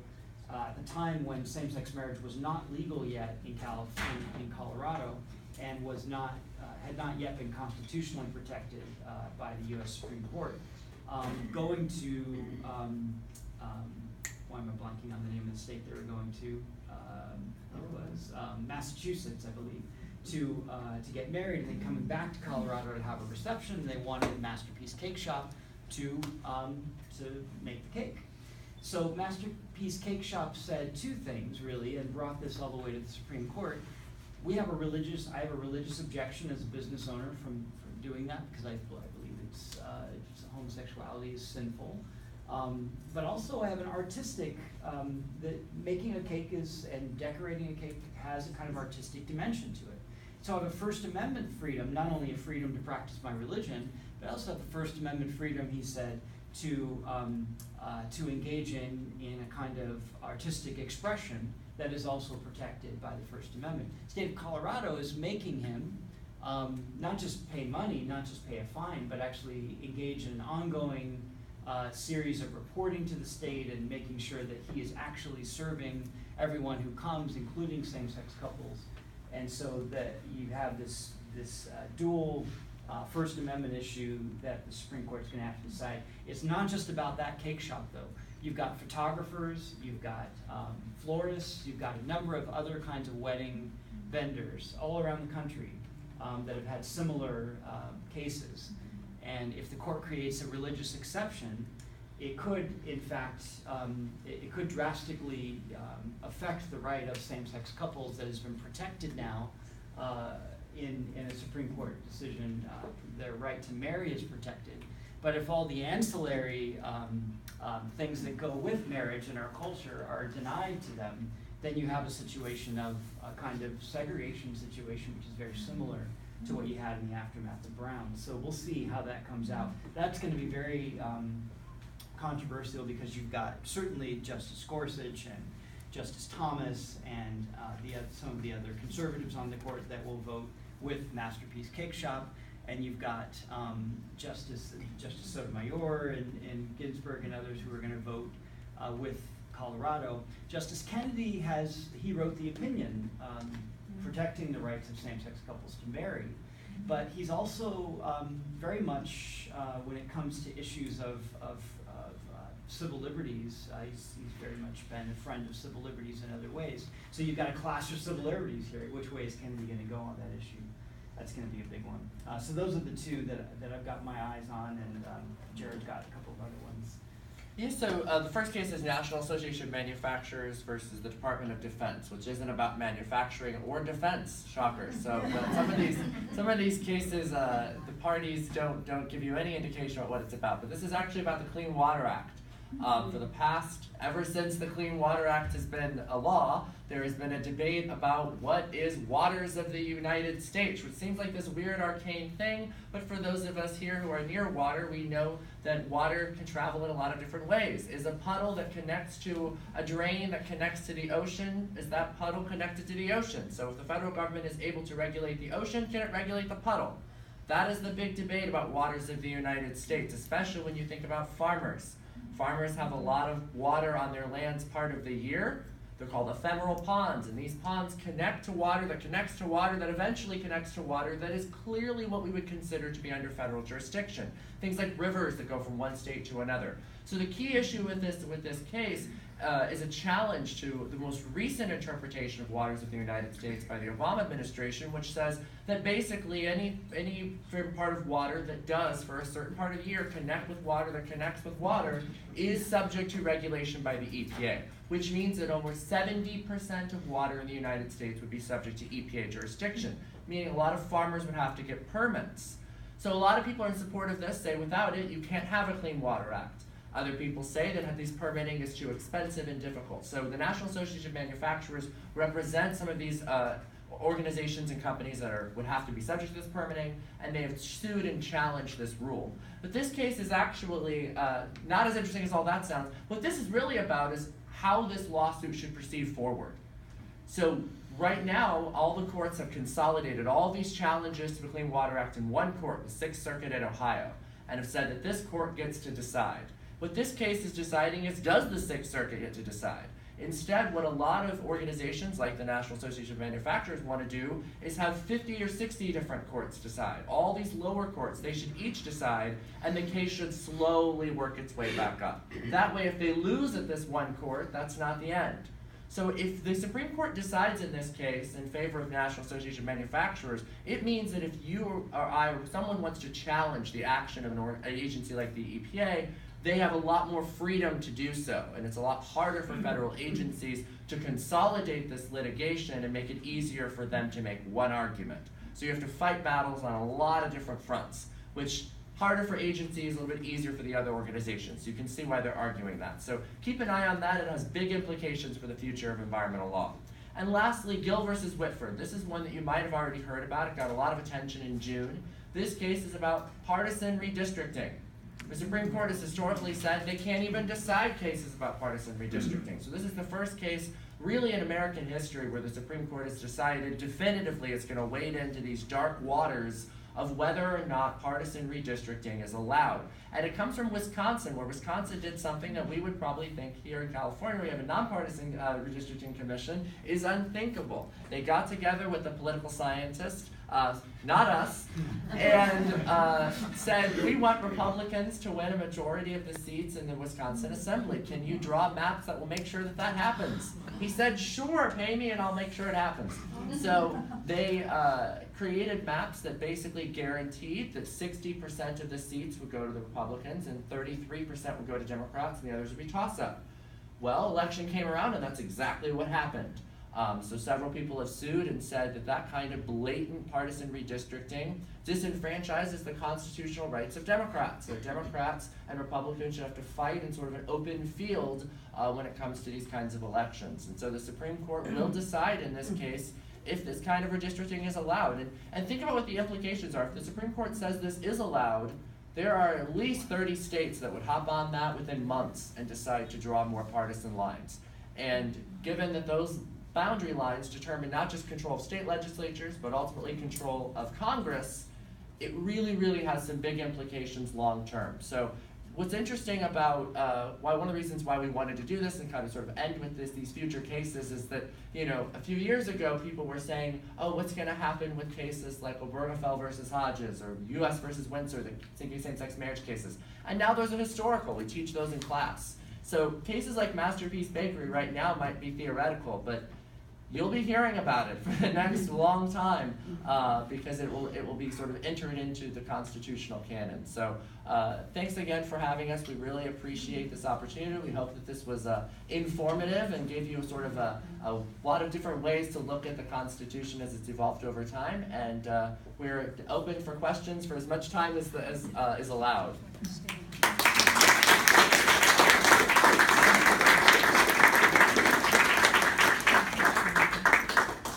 at the time when same-sex marriage was not legal yet in Colorado, and was not had not yet been constitutionally protected by the U.S. Supreme Court. Going to why am I blanking on the name of the state they were going to? It was Massachusetts, I believe, to get married, and then coming back to Colorado to have a reception. They wanted Masterpiece Cake Shop to make the cake. So Masterpiece Cake Shop said two things really, and brought this all the way to the Supreme Court. I have a religious objection as a business owner from doing that, because I believe it's homosexuality is sinful. But also I have an artistic, that making a cake and decorating a cake has a kind of artistic dimension to it. So I have a First Amendment freedom, not only a freedom to practice my religion, but I also have the First Amendment freedom, he said, to engage in a kind of artistic expression that is also protected by the First Amendment. The state of Colorado is making him not just pay money, not just pay a fine, but actually engage in an ongoing series of reporting to the state and making sure that he is actually serving everyone who comes, including same-sex couples. And so that you have this dual First Amendment issue that the Supreme Court's going to have to decide. It's not just about that cake shop, though. You've got photographers, you've got florists, you've got a number of other kinds of wedding vendors all around the country that have had similar cases. And if the court creates a religious exception, it could, in fact, it could drastically affect the right of same-sex couples that has been protected now in a Supreme Court decision. Their right to marry is protected. But if all the ancillary things that go with marriage in our culture are denied to them, then you have a situation of a kind of segregation situation, which is very similar to what you had in the aftermath of Brown. So we'll see how that comes out. That's going to be very controversial, because you've got certainly Justice Gorsuch and Justice Thomas and some of the other conservatives on the court that will vote with Masterpiece Cake Shop. and you've got Justice Sotomayor and Ginsburg and others who are going to vote with Colorado. Justice Kennedy he wrote the opinion protecting the rights of same-sex couples to marry, but he's also very much, when it comes to issues of civil liberties, he's very much been a friend of civil liberties in other ways. So you've got a clash of civil liberties here. Which way is Kennedy going to go on that issue? That's going to be a big one. So those are the two that I've got my eyes on, and Jared's got a couple of other ones. Yeah, so the first case is National Association of Manufacturers versus the Department of Defense, which isn't about manufacturing or defense, shocker. So but some of these cases, the parties don't give you any indication about what it's about. But this is actually about the Clean Water Act. For the past, ever since the Clean Water Act has been a law, there has been a debate about what is waters of the United States, which seems like this weird arcane thing, but for those of us here who are near water, we know that water can travel in a lot of different ways. Is a puddle that connects to a drain that connects to the ocean, is that puddle connected to the ocean? So if the federal government is able to regulate the ocean, can it regulate the puddle? That is the big debate about waters of the United States, especially when you think about farmers. Farmers have a lot of water on their lands part of the year. They're called ephemeral ponds, and these ponds connect to water that connects to water that eventually connects to water that is clearly what we would consider to be under federal jurisdiction. Things like rivers that go from one state to another. So the key issue with this case is a challenge to the most recent interpretation of waters of the United States by the Obama administration, which says that basically any part of water that does, for a certain part of the year, connect with water that connects with water is subject to regulation by the EPA, which means that almost 70% of water in the United States would be subject to EPA jurisdiction, meaning a lot of farmers would have to get permits. So a lot of people are in support of this, say without it, you can't have a Clean Water Act. Other people say that this permitting is too expensive and difficult. So the National Association of Manufacturers represents some of these organizations and companies that would have to be subject to this permitting, and they have sued and challenged this rule. But this case is actually not as interesting as all that sounds. What this is really about is how this lawsuit should proceed forward. So right now, all the courts have consolidated all these challenges to the Clean Water Act in one court, the Sixth Circuit in Ohio, and have said that this court gets to decide. What this case is deciding is, does the Sixth Circuit get to decide? Instead, what a lot of organizations like the National Association of Manufacturers want to do is have 50 or 60 different courts decide. All these lower courts, they should each decide, and the case should slowly work its way back up. That way, if they lose at this one court, that's not the end. So if the Supreme Court decides in this case in favor of National Association of Manufacturers, it means that if you or I or someone wants to challenge the action of an agency like the EPA, they have a lot more freedom to do so, and it's a lot harder for federal agencies to consolidate this litigation and make it easier for them to make one argument. So you have to fight battles on a lot of different fronts, which harder for agencies, a little bit easier for the other organizations. You can see why they're arguing that. So keep an eye on that. It has big implications for the future of environmental law. And lastly, Gill versus Whitford. This is one that you might have already heard about. It got a lot of attention in June. This case is about partisan redistricting. The Supreme Court has historically said they can't even decide cases about partisan redistricting. So this is the first case really in American history where the Supreme Court has decided definitively it's going to wade into these dark waters of whether or not partisan redistricting is allowed. And it comes from Wisconsin, where Wisconsin did something that we would probably think here in California, we have a nonpartisan redistricting commission, is unthinkable. They got together with a political scientist, not us, and said, we want Republicans to win a majority of the seats in the Wisconsin Assembly. Can you draw maps that will make sure that that happens? He said, sure, pay me and I'll make sure it happens. So they created maps that basically guaranteed that 60% of the seats would go to the Republicans and 33% would go to Democrats and the others would be toss-up. Well, election came around and that's exactly what happened. So several people have sued and said that that kind of blatant partisan redistricting disenfranchises the constitutional rights of Democrats. So Democrats and Republicans should have to fight in sort of an open field when it comes to these kinds of elections. And so the Supreme Court will decide in this case if this kind of redistricting is allowed. And think about what the implications are. If the Supreme Court says this is allowed, there are at least 30 states that would hop on that within months and decide to draw more partisan lines. And given that those boundary lines determine not just control of state legislatures, but ultimately control of Congress, it really, really has some big implications long term. So what's interesting about one of the reasons why we wanted to do this and kind of sort of end with these future cases is that, you know, a few years ago people were saying, oh, what's going to happen with cases like Obergefell versus Hodges or U.S. versus Windsor, the same-sex marriage cases. And now those are historical. We teach those in class. So cases like Masterpiece Bakery right now might be theoretical, but you'll be hearing about it for the next long time because it will be sort of entered into the constitutional canon. So thanks again for having us. We really appreciate this opportunity. We hope that this was informative and gave you sort of a lot of different ways to look at the Constitution as it's evolved over time. And we're open for questions for as much time as is allowed.